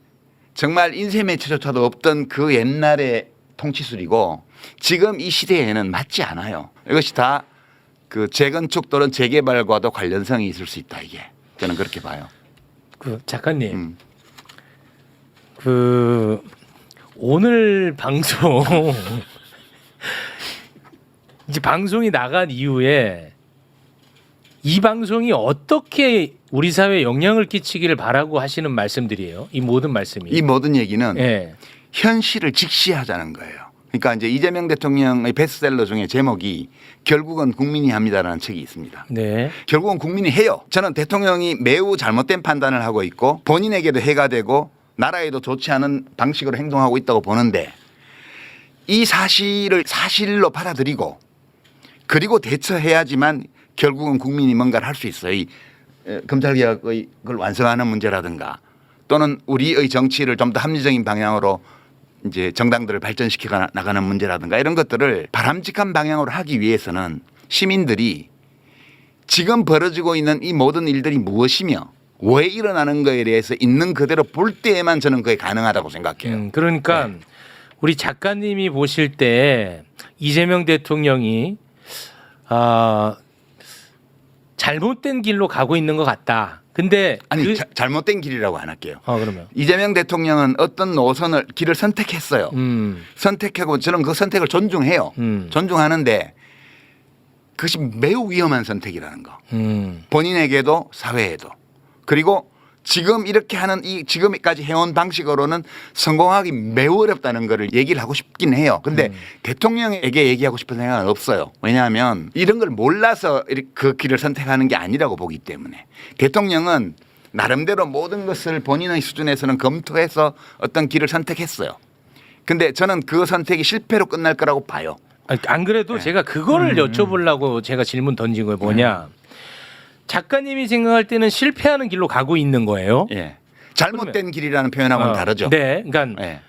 정말 인쇄 매체조차도 없던 그 옛날의 통치술이고 지금 이 시대에는 맞지 않아요. 이것이 다 그 재건축 또는 재개발과도 관련성이 있을 수 있다. 이게 저는 그렇게 봐요. 그 작가님, 그 오늘 방송 이제 방송이 나간 이후에 이 방송이 어떻게 우리 사회에 영향을 끼치기를 바라고 하시는 말씀들이에요. 이 모든 말씀이. 이 모든 얘기는 예. 현실을 직시하자는 거예요. 그러니까 이제 이재명 대통령의 베스트셀러 중에 제목이 결국은 국민이 합니다라는 책이 있습니다. 네. 결국은 국민이 해요. 저는 대통령이 매우 잘못된 판단을 하고 있고 본인에게도 해가 되고 나라에도 좋지 않은 방식으로 행동하고 있다고 보는데 이 사실을 사실로 받아들이고 그리고 대처해야지만 결국은 국민이 뭔가를 할 수 있어요. 이 검찰개혁의 그걸 완성하는 문제라든가 또는 우리의 정치를 좀 더 합리적인 방향으로 이제 정당들을 발전시켜 나가는 문제라든가 이런 것들을 바람직한 방향으로 하기 위해서는 시민들이 지금 벌어지고 있는 이 모든 일들이 무엇이며 왜 일어나는 거에 대해서 있는 그대로 볼 때에만 저는 그게 가능하다고 생각해요. 그러니까 우리 작가님이 보실 때 이재명 대통령이 잘못된 길로 가고 있는 것 같다. 근데 아니 잘못된 길이라고 안 할게요. 그러면 이재명 대통령은 어떤 노선을 길을 선택했어요. 선택하고 저는 그 선택을 존중해요. 존중하는데 그것이 매우 위험한 선택이라는 거. 본인에게도 사회에도. 그리고 지금 이렇게 하는 이 지금까지 해온 방식으로는 성공하기 매우 어렵다는 거를 얘기를 하고 싶긴 해요. 근데 대통령에게 얘기하고 싶은 생각은 없어요. 왜냐하면 이런 걸 몰라서 그 길을 선택하는 게 아니라고 보기 때문에 대통령은 나름대로 모든 것을 본인의 수준에서는 검토해서 어떤 길을 선택했어요. 근데 저는 그 선택이 실패로 끝날 거라고 봐요. 안 그래도 제가 그거를 여쭤보려고 제가 질문 던진 거예요. 뭐냐. 작가님이 생각할 때는 실패하는 길로 가고 있는 거예요. 예. 잘못된 길이라는 표현하고는 다르죠. 네. 그러니까 예.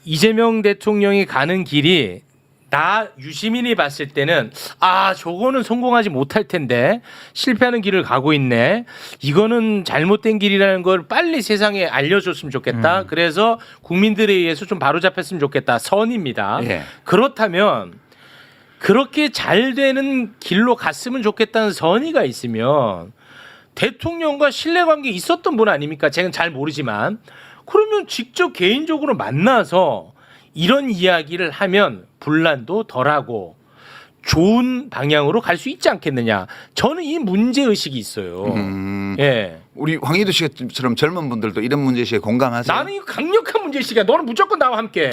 이재명 대통령이 가는 길이 나 유시민이 봤을 때는 저거는 성공하지 못할 텐데 실패하는 길을 가고 있네. 이거는 잘못된 길이라는 걸 빨리 세상에 알려줬으면 좋겠다. 그래서 국민들에 의해서 좀 바로잡혔으면 좋겠다. 선입니다. 예. 그렇다면 그렇게 잘 되는 길로 갔으면 좋겠다는 선의가 있으면 대통령과 신뢰관계 있었던 분 아닙니까? 제가 잘 모르지만 그러면 직접 개인적으로 만나서 이런 이야기를 하면 분란도 덜하고 좋은 방향으로 갈 수 있지 않겠느냐. 저는 이 문제의식이 있어요. 예. 우리 황희두 씨처럼 젊은 분들도 이런 문제의식에 공감하세요? 나는 이거 강력한 문제의식이야. 너는 무조건 나와 함께.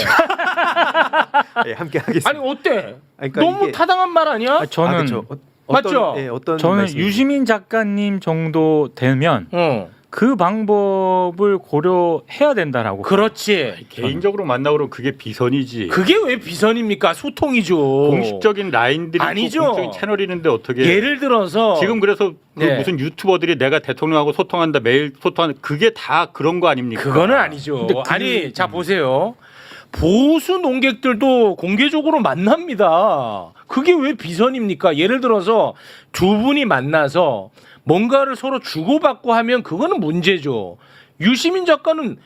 예, 함께 하겠습니다. 아니 어때? 그러니까 너무 이게- 타당한 말 아니야? 저는 그렇죠. 맞죠? 어떤 저는 말씀이세요? 유시민 작가님 정도 되면 그 방법을 고려해야 된다라고. 그렇지. 개인적으로 만나고 그게 비선이지. 그게 왜 비선입니까? 소통이죠. 공식적인 라인들이 아니죠. 있고 공식적인 채널이 있는데 어떻게 예를 들어서 지금 그래서 그 네. 무슨 유튜버들이 내가 대통령하고 소통한다 매일 소통하는 그게 다 그런 거 아닙니까? 그거는 아니죠. 근데 아니 자 보세요. 보수 농객들도 공개적으로 만납니다. 그게 왜 비선입니까? 예를 들어서 두 분이 만나서 뭔가를 서로 주고받고 하면 그거는 문제죠. 유시민 작가는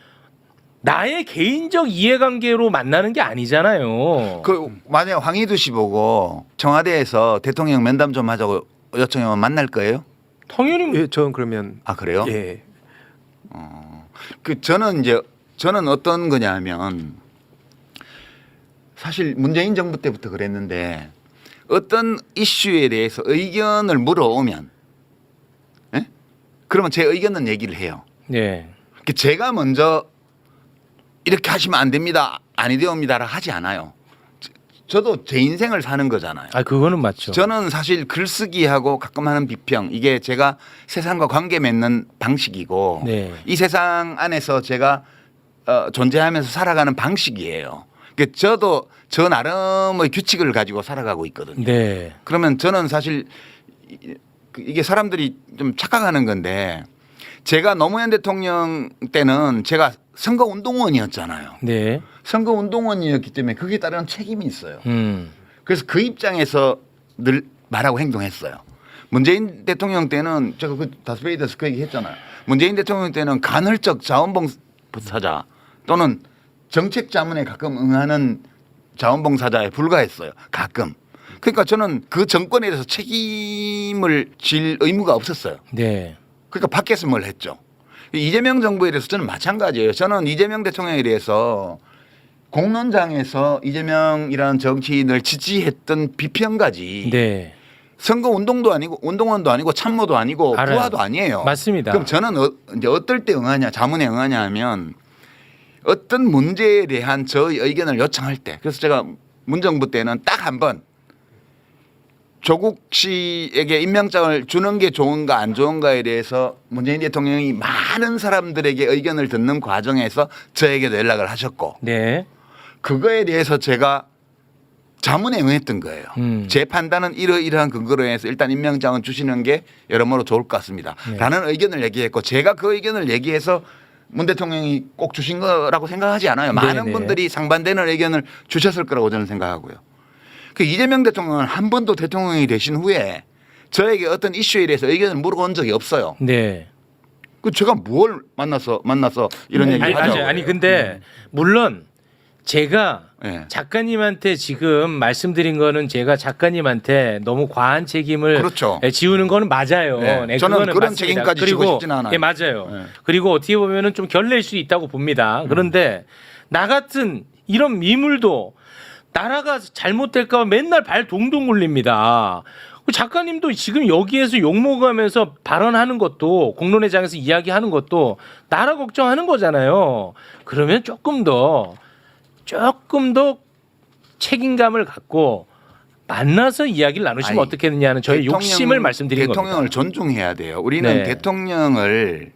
나의 개인적 이해관계로 만나는 게 아니잖아요. 그 만약 황희두 씨 보고 청와대에서 대통령 면담 좀 하자고 요청하면 만날 거예요? 당연히 예, 저는 그러면 아 그래요? 예. 그 저는 어떤 거냐면 사실 문재인 정부 때부터 그랬는데 어떤 이슈에 대해서 의견을 물어오면 예? 그러면 제 의견은 얘기를 해요. 네. 제가 먼저 이렇게 하시면 안 됩니다. 아니 되옵니다라 하지 않아요. 저도 제 인생을 사는 거잖아요. 그거는 맞죠. 저는 사실 글쓰기하고 가끔 하는 비평 이게 제가 세상과 관계 맺는 방식이고 네. 이 세상 안에서 제가 존재하면서 살아가는 방식이에요. 저도 저 나름의 규칙을 가지고 살아가고 있거든요. 네. 그러면 저는 사실 이게 사람들이 좀 착각하는 건데 제가 노무현 대통령 때는 제가 선거운동원이었잖아요. 네. 선거운동원이었기 때문에 거기에 따른 책임이 있어요. 음. 그래서 그 입장에서 늘 말하고 행동했어요. 문재인 대통령 때는 제가 그 다스베이더스 그 얘기 했잖아요. 문재인 대통령 때는 간헐적 자원봉사자 또는 정책 자문에 가끔 응하는 자원봉사자에 불과했어요. 가끔. 그러니까 저는 그 정권에 대해서 책임을 질 의무가 없었어요. 네. 그러니까 밖에서 뭘 했죠. 이재명 정부에 대해서 저는 마찬가지예요. 저는 이재명 대통령에 대해서 공론장에서 이재명이라는 정치인을 지지했던 비평까지 네. 선거 운동도 아니고 운동원도 아니고 참모도 아니고 알아요. 부하도 아니에요. 맞습니다. 그럼 저는 이제 어떨 때 응하냐, 자문에 응하냐 하면 어떤 문제에 대한 저의 의견을 요청할 때. 그래서 제가 문정부 때는 딱 한 번 조국 씨에게 임명장을 주는 게 좋은가 안 좋은가에 대해서 문재인 대통령이 많은 사람들에게 의견을 듣는 과정에서 저에게도 연락을 하셨고 네. 그거에 대해서 제가 자문에 응했던 거예요. 제 판단은 이러이러한 근거로 해서 일단 임명장은 주시는 게 여러모로 좋을 것 같습니다. 네. 라는 의견을 얘기했고 제가 그 의견을 얘기해서 문 대통령이 꼭 주신 거라고 생각하지 않아요. 많은 네네. 분들이 상반되는 의견을 주셨을 거라고 저는 생각하고요. 그 이재명 대통령은 한 번도 대통령이 되신 후에 저에게 어떤 이슈에 대해서 의견을 물어본 적이 없어요. 네. 그 제가 뭘 만나서 이런 얘기를 하죠. 아니 근데 물론 제가 네. 작가님한테 지금 말씀드린 거는 제가 작가님한테 너무 과한 책임을 그렇죠. 지우는 거는 맞아요. 네. 네, 저는 그거는 그런 맞습니다. 책임까지 지고 그리고 싶지는 않아요. 네, 맞아요. 네. 그리고 어떻게 보면은 좀 결례일 수 있다고 봅니다. 그런데 나 같은 이런 미물도 나라가 잘못될까 봐 맨날 발 동동 굴립니다. 작가님도 지금 여기에서 욕먹으면서 발언하는 것도 공론회장에서 이야기하는 것도 나라 걱정하는 거잖아요. 그러면 조금 더 책임감을 갖고 만나서 이야기를 나누시면 아니, 어떻겠느냐는 저의 욕심을 말씀드리는 겁니다. 대통령을 존중해야 돼요. 우리는 네. 대통령을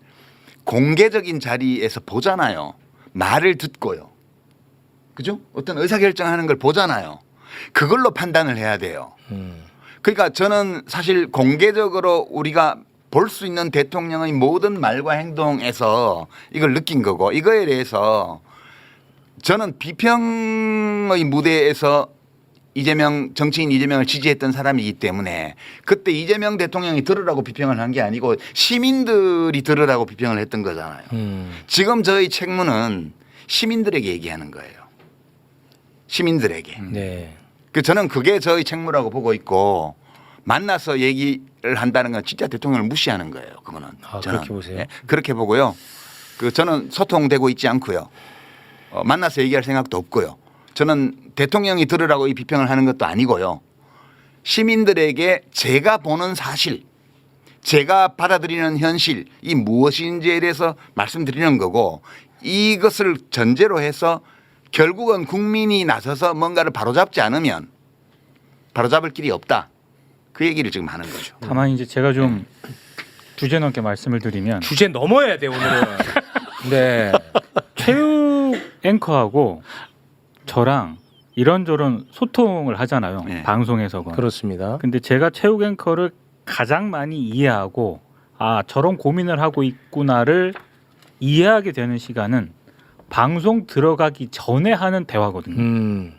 공개적인 자리에서 보잖아요. 말을 듣고요. 그죠? 어떤 의사결정하는 걸 보잖아요. 그걸로 판단을 해야 돼요. 그러니까 저는 사실 공개적으로 우리가 볼 수 있는 대통령의 모든 말과 행동에서 이걸 느낀 거고 이거에 대해서 저는 비평의 무대에서 정치인 이재명을 지지했던 사람이기 때문에 그때 이재명 대통령이 들으라고 비평을 한 게 아니고 시민들이 들으라고 비평을 했던 거잖아요. 지금 저희 책무는 시민들에게 얘기하는 거예요. 시민들에게. 네. 저는 그게 저희 책무라고 보고 있고 만나서 얘기를 한다는 건 진짜 대통령을 무시하는 거예요. 그거는. 저는. 그렇게 보세요. 네, 그렇게 보고요. 저는 소통되고 있지 않고요. 만나서 얘기할 생각도 없고요. 저는 대통령이 들으라고 이 비평을 하는 것도 아니고요. 시민들에게 제가 보는 사실, 제가 받아들이는 현실이 무엇인지에 대해서 말씀드리는 거고 이것을 전제로 해서 결국은 국민이 나서서 뭔가를 바로잡지 않으면 바로잡을 길이 없다. 그 얘기를 지금 하는 거죠. 다만 이제 제가 좀 주제 넘게 말씀을 드리면 주제 넘어야 돼 오늘은. 네. 최욱 앵커하고 저랑 이런저런 소통을 하잖아요. 네. 방송에서건. 그렇습니다. 근데 제가 최욱 앵커를 가장 많이 이해하고 아 저런 고민을 하고 있구나를 이해하게 되는 시간은 방송 들어가기 전에 하는 대화거든요.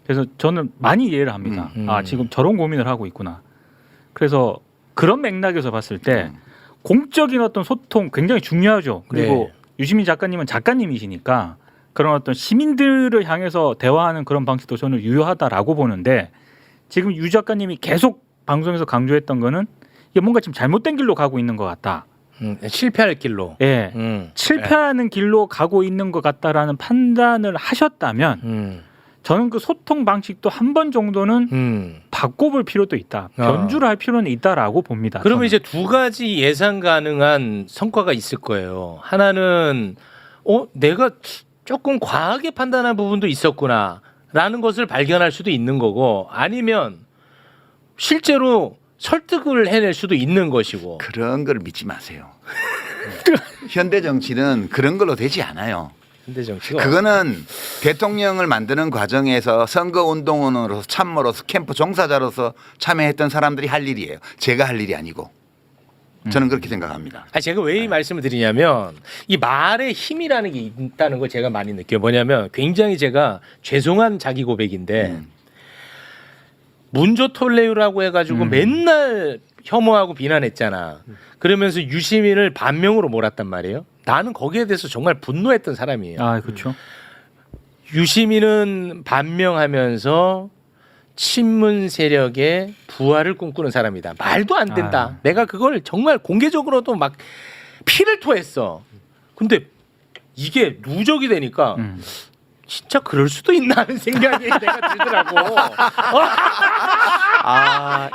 그래서 저는 많이 이해를 합니다. 아 지금 저런 고민을 하고 있구나. 그래서 그런 맥락에서 봤을 때 공적인 어떤 소통 굉장히 중요하죠. 그리고 네. 유시민 작가님은 작가님이시니까 그런 어떤 시민들을 향해서 대화하는 그런 방식도 저는 유효하다라고 보는데 지금 유 작가님이 계속 방송에서 강조했던 거는 이게 뭔가 지금 잘못된 길로 가고 있는 것 같다. 실패할 길로. 예, 실패하는 길로 가고 있는 것 같다라는 판단을 하셨다면 저는 그 소통 방식도 한 번 정도는 바꿔볼 필요도 있다. 변주를 할 필요는 있다라고 봅니다. 그러면 저는. 이제 두 가지 예상 가능한 성과가 있을 거예요. 하나는 내가 조금 과하게 판단한 부분도 있었구나라는 것을 발견할 수도 있는 거고 아니면 실제로 설득을 해낼 수도 있는 것이고. 그런 걸 믿지 마세요. 현대 정치는 그런 걸로 되지 않아요. 현대 정치가 그거는 대통령을 만드는 과정에서 선거운동원으로서 참모로서 캠프 종사자로서 참여했던 사람들이 할 일이에요. 제가 할 일이 아니고. 저는 그렇게 생각합니다. 제가 왜 이 말씀을 드리냐면 이 말에 힘이라는 게 있다는 걸 제가 많이 느껴요. 뭐냐면 굉장히 제가 죄송한 자기 고백인데 문조톨레유라고 해가지고 맨날 혐오하고 비난했잖아. 그러면서 유시민을 반명으로 몰았단 말이에요. 나는 거기에 대해서 정말 분노했던 사람이에요. 아, 그렇죠. 유시민은 반명하면서 친문 세력의 부활을 꿈꾸는 사람이다. 말도 안 된다. 내가 그걸 정말 공개적으로도 막 피를 토했어. 근데 이게 누적이 되니까 진짜 그럴 수도 있나 하는 생각이 내가 들더라고.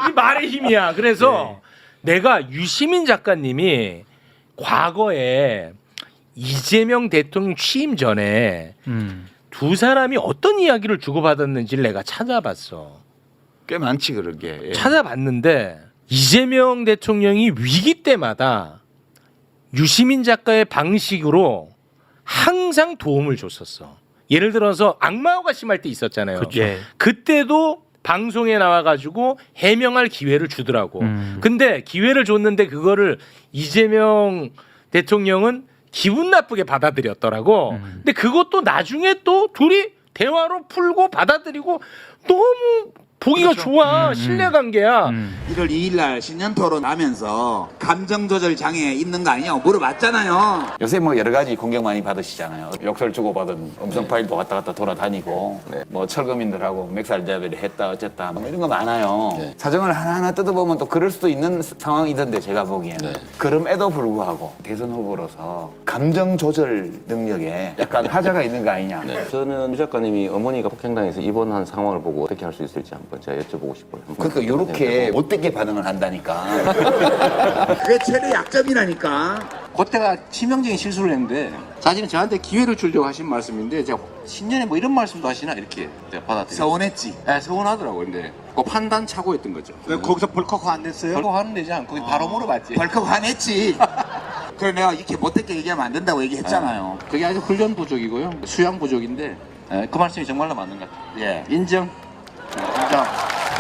이 말의 힘이야. 그래서 내가 유시민 작가님이 과거에 이재명 대통령 취임 전에 두 사람이 어떤 이야기를 주고받았는지를 내가 찾아봤어. 꽤 많지 그러게. 예. 찾아봤는데 이재명 대통령이 위기 때마다 유시민 작가의 방식으로 항상 도움을 줬었어. 예를 들어서 악마호가 심할 때 있었잖아요. 예. 그때도 방송에 나와가지고 해명할 기회를 주더라고. 근데 기회를 줬는데 그거를 이재명 대통령은 기분 나쁘게 받아들였더라고. 근데 그것도 나중에 또 둘이 대화로 풀고 받아들이고 너무 보기가 좋아. 신뢰관계야. 1월 2일 날 신년 토론 하면서 감정 조절 장애 있는 거 아니냐고 물어봤잖아요. 요새 뭐 여러 가지 공격 많이 받으시잖아요. 욕설 주고받은 음성 파일도 왔다 갔다 돌아다니고 뭐 철거민들하고 맥살자들이 했다 어쨌다 뭐 이런 거 많아요. 사정을 하나하나 뜯어보면 또 그럴 수도 있는 상황이던데 제가 보기에는 그럼에도 불구하고 대선 후보로서 감정 조절 능력에 약간 하자가 있는 거 아니냐. 저는 유 작가님이 어머니가 폭행당해서 입원한 상황을 보고 어떻게 할 수 있을지 한번 제가 여쭤보고 싶어요. 그러니까 이렇게 못되게 반응을 한다니까. 그게 최대 약점이라니까. 그때가 치명적인 실수를 했는데 자신은 저한테 기회를 주려고 하신 말씀인데 제가 신년에 뭐 이런 말씀도 하시나 이렇게 받아들였어요. 서운했지. 네, 서운하더라고요. 근데 그 판단 착오였던 거죠. 왜 거기서 벌컥 화냈어요? 결국 하는 데지 않고 바로 물어봤지. 벌컥 화냈지. 그래 내가 이렇게 못되게 얘기하면 안 된다고 얘기했잖아요. 그게 아주 훈련 부족이고요. 수양 부족인데 그 말씀이 정말로 맞는 것 같아요. 예. 인정. 인정.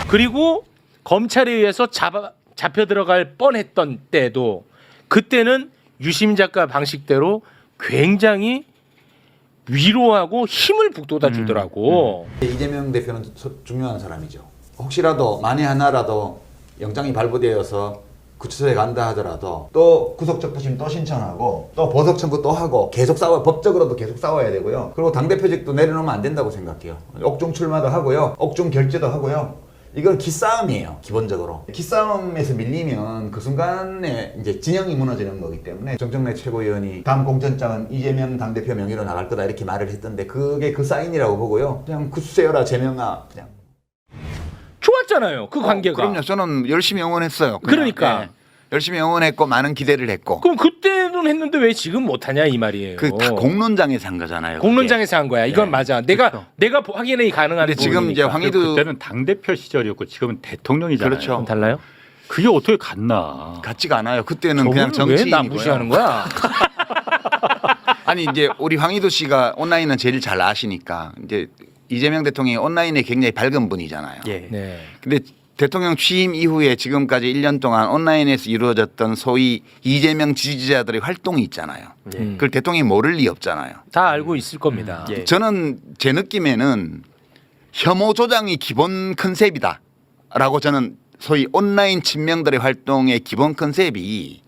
그리고 검찰에 의해서 잡혀 들어갈 뻔했던 때도 그때는 유시민 작가 방식대로 굉장히 위로하고 힘을 북돋아 주더라고. 이재명 대표는 중요한 사람이죠. 혹시라도 만에 하나라도 영장이 발부되어서 구치소에 간다 하더라도 또 구속적부심 또 신청하고 또 보석 청구 또 하고 계속 싸워 법적으로도 계속 싸워야 되고요. 그리고 당대표직도 내려놓으면 안 된다고 생각해요. 옥중 출마도 하고요. 옥중 결재도 하고요. 이건 기싸움이에요. 기본적으로. 기싸움에서 밀리면 그 순간에 이제 진영이 무너지는 거기 때문에 정청래 최고위원이 다음 공천장은 이재명 당대표 명의로 나갈 거다 이렇게 말을 했던데 그게 그 사인이라고 보고요. 그냥 굳세어라 재명아 그냥. 좋았잖아요. 그 관계가. 그럼요. 저는 열심히 응원했어요. 그냥. 그러니까. 예. 열심히 응원했고 많은 기대를 했고. 그럼 그때는 했는데 왜 지금 못하냐 이 말이에요. 그 다 공론장에서 한 거잖아요. 공론장에서 한 거야. 이건 맞아. 내가 확인이 가능한 근데 지금 이제 부분이니까. 황희도 그때는 당 대표 시절이었고 지금은 대통령이잖아요. 그렇죠. 좀 달라요? 그게 어떻게 같나? 같지가 않아요. 그때는 그냥 저분은 왜 나 정치인이고요. 무시하는 거야? 아니 이제 우리 황희도 씨가 온라인은 제일 잘 아시니까 이제 이재명 대통령이 온라인에 굉장히 밝은 분이잖아요. 예. 네. 근데 대통령 취임 이후에 지금까지 1년 동안 온라인에서 이루어졌던 소위 이재명 지지자들의 활동이 있잖아요. 그걸 대통령이 모를 리 없잖아요. 다 알고 있을 겁니다. 예. 저는 제 느낌에는 혐오 조장이 기본 컨셉이다라고 저는 소위 온라인 친명들의 활동의 기본 컨셉이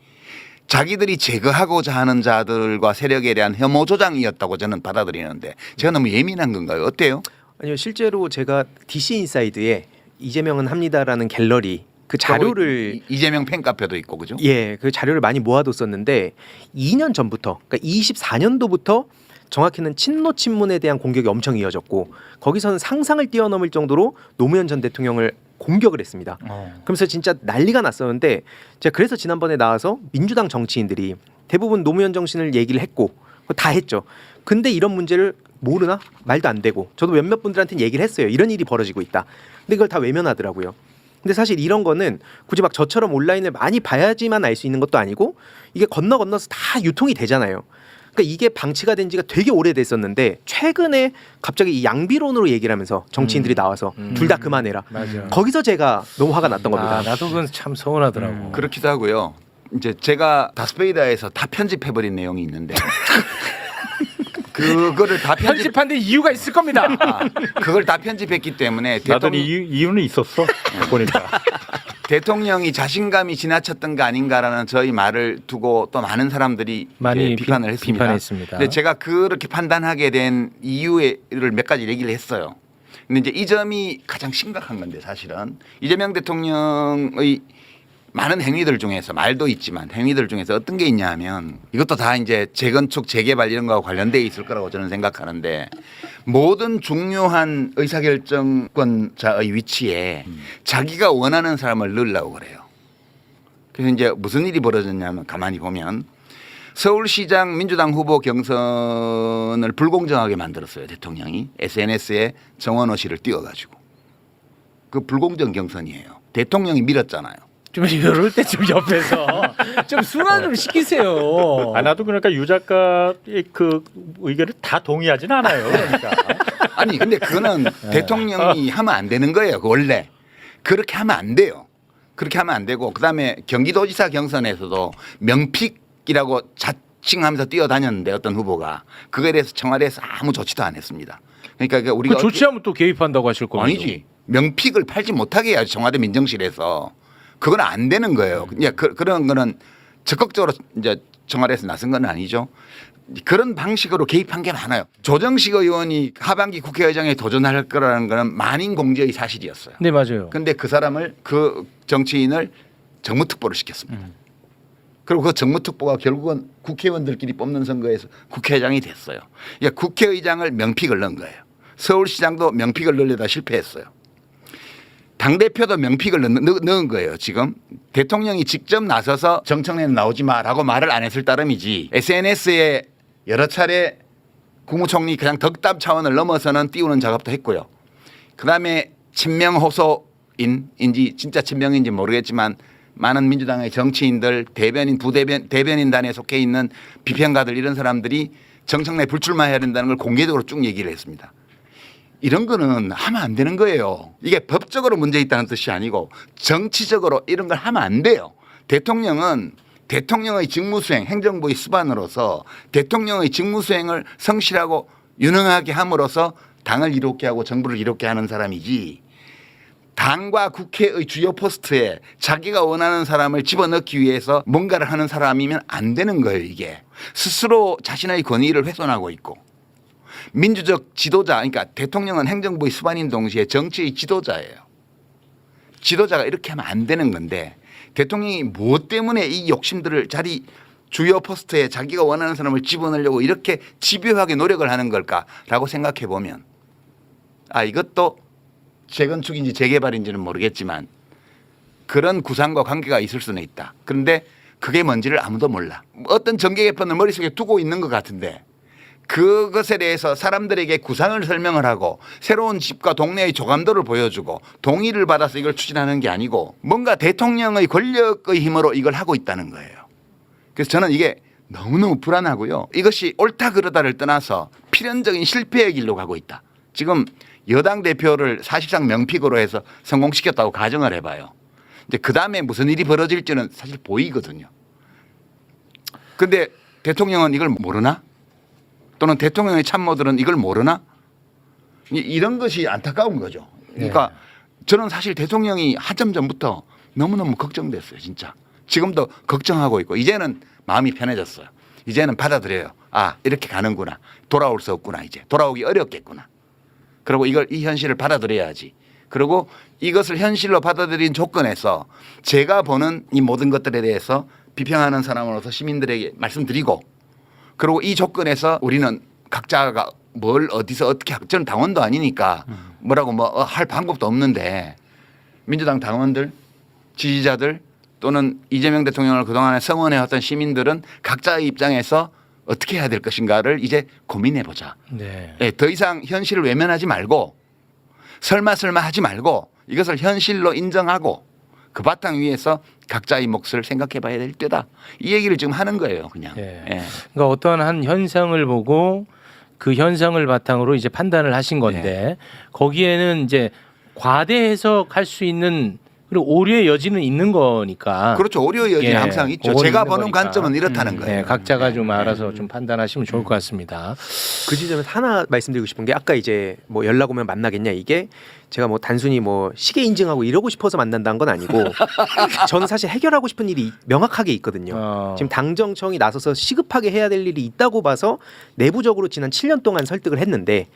자기들이 제거하고자 하는 자들과 세력에 대한 혐오 조장이었다고 저는 받아들이는데 제가 너무 예민한 건가요? 어때요? 아니요, 실제로 제가 DC 인사이드에 이재명은 합니다라는 갤러리 그 자료를 이재명 팬카페도 있고 그죠? 예, 그 자료를 많이 모아뒀었는데 2년 전부터, 그러니까 24년도부터 정확히는 친노 친문에 대한 공격이 엄청 이어졌고 거기서는 상상을 뛰어넘을 정도로 노무현 전 대통령을 공격을 했습니다. 그러면서 진짜 난리가 났었는데 제가 그래서 지난번에 나와서 민주당 정치인들이 대부분 노무현 정신을 얘기를 했고 다 했죠. 근데 이런 문제를 모르나? 말도 안 되고 저도 몇몇 분들한테는 얘기를 했어요. 이런 일이 벌어지고 있다. 근데 그걸 다 외면하더라고요. 근데 사실 이런 거는 굳이 막 저처럼 온라인을 많이 봐야지만 알 수 있는 것도 아니고 이게 건너서 다 유통이 되잖아요. 그러니까 이게 방치가 된 지가 되게 오래됐었는데 최근에 갑자기 이 양비론으로 얘기를 하면서 정치인들이 나와서 둘 다 그만해라. 맞아. 거기서 제가 너무 화가 났던 겁니다. 아, 나도 그건 참 서운하더라고. 그렇기도 하고요. 이제 제가 다스베이다에서 다 편집해버린 내용이 있는데 그거를 다 편집한 데 이유가 있을 겁니다. 그걸 다 편집했기 때문에 나도 이유는 있었어. 보니까. 대통령이 자신감이 지나쳤던 거 아닌가라는 저희 말을 두고 또 많은 사람들이 많이 비판을 했습니다. 비판했습니다. 근데 제가 그렇게 판단하게 된 이유를 몇 가지 얘기를 했어요. 근데 이제 이 점이 가장 심각한 건데 사실은 이재명 대통령의 많은 행위들 중에서 말도 있지만 행위들 중에서 어떤 게 있냐 하면 이것도 다 이제 재건축 재개발 이런 거와 관련돼 있을 거라고 저는 생각하는데 모든 중요한 의사결정권자의 위치에 자기가 원하는 사람을 넣으려고 그래요. 그래서 이제 무슨 일이 벌어졌냐면 가만히 보면 서울시장 민주당 후보 경선을 불공정하게 만들었어요. 대통령이 SNS에 정원호 씨를 띄워가지고 그 불공정 경선이에요. 대통령이 밀었잖아요. 좀 이럴 때 좀 옆에서 좀 순환 좀 시키세요. 아, 나도 그러니까 유 작가의 그 의견을 다 동의하진 않아요. 그러니까. 아니 근데 그거는 대통령이 하면 안 되는 거예요. 원래 그렇게 하면 안 돼요. 그렇게 하면 안 되고 그다음에 경기도지사 경선에서도 명픽이라고 자칭하면서 뛰어다녔는데 어떤 후보가 그거에 대해서 청와대에서 아무 조치도 안 했습니다. 그러니까 우리가 그 조치하면 또 개입한다고 하실 거예요. 아니지 명픽을 팔지 못하게 해야지 청와대 민정실에서 그건 안 되는 거예요. 이제 그런 거는 적극적으로 이제 청와대에서 나선 건 아니죠. 그런 방식으로 개입한 게 많아요. 조정식 의원이 하반기 국회의장에 도전할 거라는 거는 만인 공지의 사실이었어요. 네 맞아요. 근데 그 사람을 그 정치인을 정무특보를 시켰습니다. 그리고 그 정무특보가 결국은 국회의원들끼리 뽑는 선거에서 국회의장이 됐어요. 그러니까 국회의장을 명픽을 넣은 거예요. 서울시장도 명픽을 넣으려다 실패했어요. 당대표도 명픽을 넣은 거예요. 지금 대통령이 직접 나서서 정청래는 나오지 마라고 말을 안 했을 따름이지 SNS에 여러 차례 국무총리 그냥 덕담 차원을 넘어서는 띄우는 작업도 했고요. 그다음에 친명 호소인인지 진짜 친명인지 모르겠지만 많은 민주당의 정치인들 대변인 대변인단에 속해 있는 비평가들 이런 사람들이 정청래 불출마해야 된다는 걸 공개적으로 쭉 얘기를 했습니다. 이런 거는 하면 안 되는 거예요. 이게 법적으로 문제 있다는 뜻이 아니고 정치적으로 이런 걸 하면 안 돼요. 대통령은 대통령의 직무수행, 행정부의 수반으로서 대통령의 직무수행을 성실하고 유능하게 함으로써 당을 이롭게 하고 정부를 이롭게 하는 사람이지 당과 국회의 주요 포스트에 자기가 원하는 사람을 집어넣기 위해서 뭔가를 하는 사람이면 안 되는 거예요. 이게 스스로 자신의 권위를 훼손하고 있고 민주적 지도자, 그러니까 대통령은 행정부의 수반인 동시에 정치의 지도자예요. 지도자가 이렇게 하면 안 되는 건데 대통령이 무엇 때문에 이 욕심들을 주요 포스트에 자기가 원하는 사람을 집어넣으려고 이렇게 집요하게 노력을 하는 걸까라고 생각해 보면 이것도 재건축인지 재개발인지는 모르겠지만 그런 구상과 관계가 있을 수는 있다. 그런데 그게 뭔지를 아무도 몰라. 어떤 정계 개편을 머릿속에 두고 있는 것 같은데 그것에 대해서 사람들에게 구상을 설명을 하고 새로운 집과 동네의 조감도를 보여주고 동의를 받아서 이걸 추진하는 게 아니고 뭔가 대통령의 권력의 힘으로 이걸 하고 있다는 거예요. 그래서 저는 이게 너무너무 불안하고요. 이것이 옳다 그르다를 떠나서 필연적인 실패의 길로 가고 있다. 지금 여당 대표를 사실상 명픽으로 해서 성공시켰다고 가정을 해봐요. 이제 그다음에 무슨 일이 벌어질지는 사실 보이거든요. 근데 대통령은 이걸 모르나? 또는 대통령의 참모들은 이걸 모르나? 이런 것이 안타까운 거죠. 그러니까 저는 사실 대통령이 한참 전부터 너무너무 걱정됐어요. 진짜. 지금도 걱정하고 있고 이제는 마음이 편해졌어요. 이제는 받아들여요. 이렇게 가는구나. 돌아올 수 없구나. 이제 돌아오기 어렵겠구나. 그리고 이 현실을 받아들여야지. 그리고 이것을 현실로 받아들인 조건에서 제가 보는 이 모든 것들에 대해서 비평하는 사람으로서 시민들에게 말씀드리고 그리고 이 조건에서 우리는 각자가 뭘 어디서 어떻게 저는 당원도 아니니까 뭐라고 할 방법도 없는데 민주당 당원들 지지자들 또는 이재명 대통령을 그동안에 성원해왔던 시민들은 각자의 입장에서 어떻게 해야 될 것인가를 이제 고민해보자. 네. 더 이상 현실을 외면하지 말고 설마 하지 말고 이것을 현실로 인정하고 그 바탕 위에서 각자의 몫을 생각해봐야 될 때다. 이 얘기를 지금 하는 거예요, 그냥. 예. 예. 그러니까 어떤 한 현상을 보고 그 현상을 바탕으로 이제 판단을 하신 건데 거기에는 이제 과대 해석할 수 있는 그리고 오류의 여지는 있는 거니까. 그렇죠. 오류의 여지는 예, 항상 있죠. 그거는 제가 있는 보는 거니까. 관점은 이렇다는 거예요. 네, 각자가 좀 알아서 좀 판단하시면 좋을 것 같습니다. 그 지점에서 하나 말씀드리고 싶은 게 아까 이제 뭐 연락 오면 만나겠냐 이게 제가 뭐 단순히 뭐 시계 인증하고 이러고 싶어서 만난다는 건 아니고 저는 사실 해결하고 싶은 일이 명확하게 있거든요. 지금 당정청이 나서서 시급하게 해야 될 일이 있다고 봐서 내부적으로 지난 7년 동안 설득을 했는데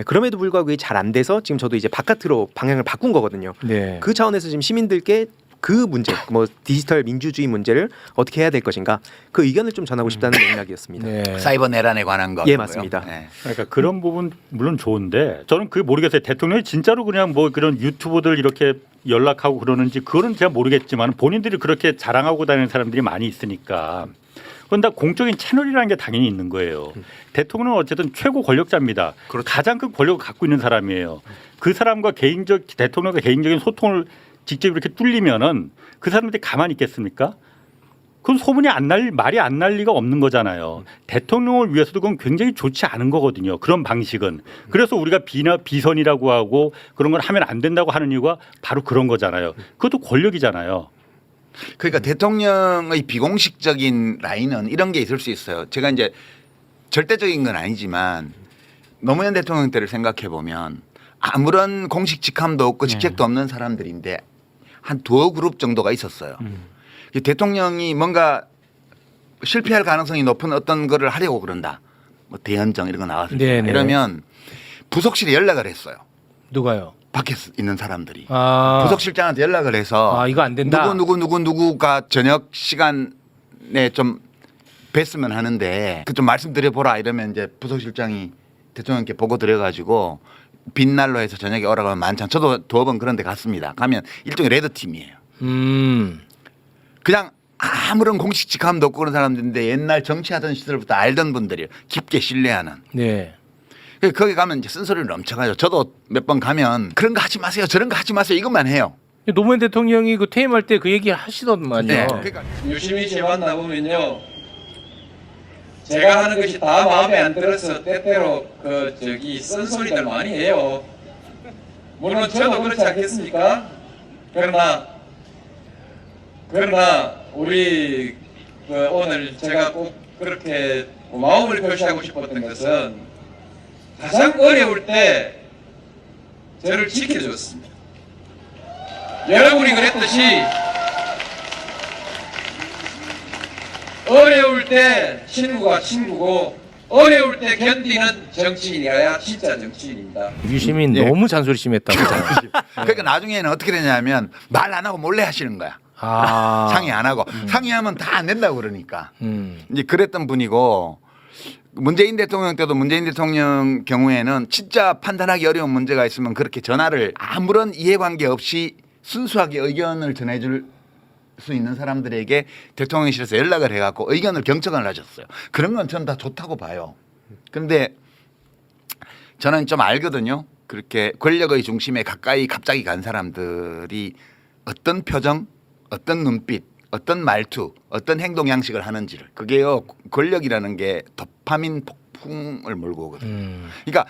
그럼에도 불구하고 그게 잘 안 돼서 지금 저도 이제 바깥으로 방향을 바꾼 거거든요. 네. 그 차원에서 지금 시민들께 그 문제, 뭐 디지털 민주주의 문제를 어떻게 해야 될 것인가 그 의견을 좀 전하고 싶다는 맥락이었습니다. 네. 사이버 내란에 관한 거. 예, 맞습니다. 예. 그러니까 그런 부분 물론 좋은데 저는 그게 모르겠어요. 대통령이 진짜로 그냥 뭐 그런 유튜버들 이렇게 연락하고 그러는지 그거는 제가 모르겠지만 본인들이 그렇게 자랑하고 다니는 사람들이 많이 있으니까 그건 다 공적인 채널이라는 게 당연히 있는 거예요. 대통령은 어쨌든 최고 권력자입니다. 가장 큰 권력을 갖고 있는 사람이에요. 그 사람과 대통령과 개인적인 소통을 직접 이렇게 뚫리면은 그 사람들이 가만히 있겠습니까? 그건 소문이 말이 안 날 리가 없는 거잖아요. 대통령을 위해서도 그건 굉장히 좋지 않은 거거든요. 그런 방식은. 그래서 우리가 비선이라고 하고 그런 걸 하면 안 된다고 하는 이유가 바로 그런 거잖아요. 그것도 권력이잖아요. 그러니까 대통령의 비공식적인 라인은 이런 게 있을 수 있어요. 제가 이제 절대적인 건 아니지만 노무현 대통령 때를 생각해 보면 아무런 공식 직함도 없고 직책도 없는 사람들인데 한 두어 그룹 정도가 있었어요. 대통령이 뭔가 실패할 가능성이 높은 어떤 거를 하려고 그런다. 뭐 대연정 이런 거 나왔을 때 이러면 부속실에 연락을 했어요. 누가요? 밖에 있는 사람들이 부속실장한테 연락을 해서 이거 안 된다. 누구가 저녁 시간에 좀 뵀으면 하는데 그 좀 말씀드려 보라 이러면 이제 부속실장이 대통령께 보고 드려가지고 빈날로 해서 저녁에 오라고 하면 만찬. 저도 두어 번 그런 데 갔습니다. 가면 일종의 레드팀이에요. 그냥 아무런 공식 직함도 없고 그런 사람들인데 옛날 정치하던 시절부터 알던 분들이 깊게 신뢰하는. 네. 거기 가면 이제 쓴소리를 넘쳐가죠. 저도 몇 번 가면 그런 거 하지 마세요. 저런 거 하지 마세요. 이것만 해요. 노무현 대통령이 그 퇴임할 때 그 얘기 하시더만요. 네. 그러니까 유심히 재봤나 보면요. 제가 하는 것이 다 마음에 안 들어서 때때로 쓴소리들 많이 해요. 물론 저도 그렇지 않겠습니까? 그러나 우리 오늘 제가 꼭 그렇게 마음을 표시하고 싶었던 것은 가장 어려울 때 저를 지켜줬습니다. 여러분이 그랬듯이 어려울 때 친구가 친구고 어려울 때 견디는 정치인이어야 진짜 정치인입니다. 유시민 너무 잔소리 심했다고. 그러니까 나중에는 어떻게 되냐면 말 안 하고 몰래 하시는 거야. 상의 안 하고 상의하면 다 안 된다고 그러니까 이제 그랬던 분이고 문재인 대통령 때도 문재인 대통령 경우에는 진짜 판단하기 어려운 문제가 있으면 그렇게 전화를 아무런 이해관계 없이 순수하게 의견을 전해줄 수 있는 사람들에게 대통령실에서 연락을 해갖고 의견을 경청을 하셨어요. 그런 건 저는 다 좋다고 봐요. 그런데 저는 좀 알거든요. 그렇게 권력의 중심에 가까이 갑자기 간 사람들이 어떤 표정, 어떤 눈빛, 어떤 말투, 어떤 행동 양식을 하는지를. 그게요, 권력이라는 게 도파민 폭풍을 몰고 오거든요. 그러니까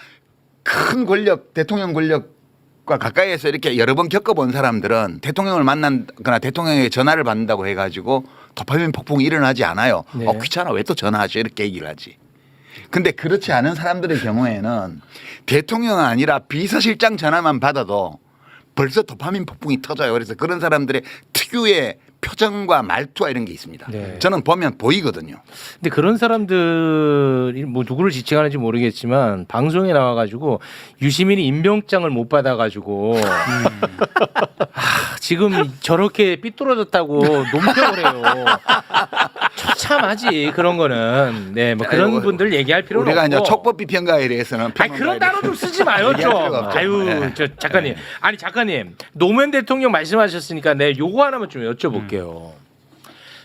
큰 권력, 대통령 권력과 가까이에서 이렇게 여러 번 겪어본 사람들은 대통령을 만난거나 대통령에게 전화를 받는다고 해가지고 도파민 폭풍이 일어나지 않아요. 귀찮아, 왜 또 전화하지? 이렇게 얘기를 하지. 근데 그렇지 않은 사람들의 경우에는 대통령은 아니라 비서실장 전화만 받아도 벌써 도파민 폭풍이 터져요. 그래서 그런 사람들의 특유의 표정과 말투와 이런 게 있습니다. 저는 보면 보이거든요. 근데 그런 사람들이 뭐 누구를 지칭하는지 모르겠지만 방송에 나와가지고 유시민이 임명장을 못 받아가지고 지금 저렇게 삐뚤어졌다고 논평을 해요. 처참하지 그런 거는. 네, 뭐 그런 분들 얘기할 필요는 우리가 없고. 이제 촉법 비평가에 대해서는 그런 단어 좀 쓰지 마요 좀. 아유, 저 작가님. 아니 작가님, 노무현 대통령 말씀하셨으니까 내 요거 하나만 좀 여쭤볼게요.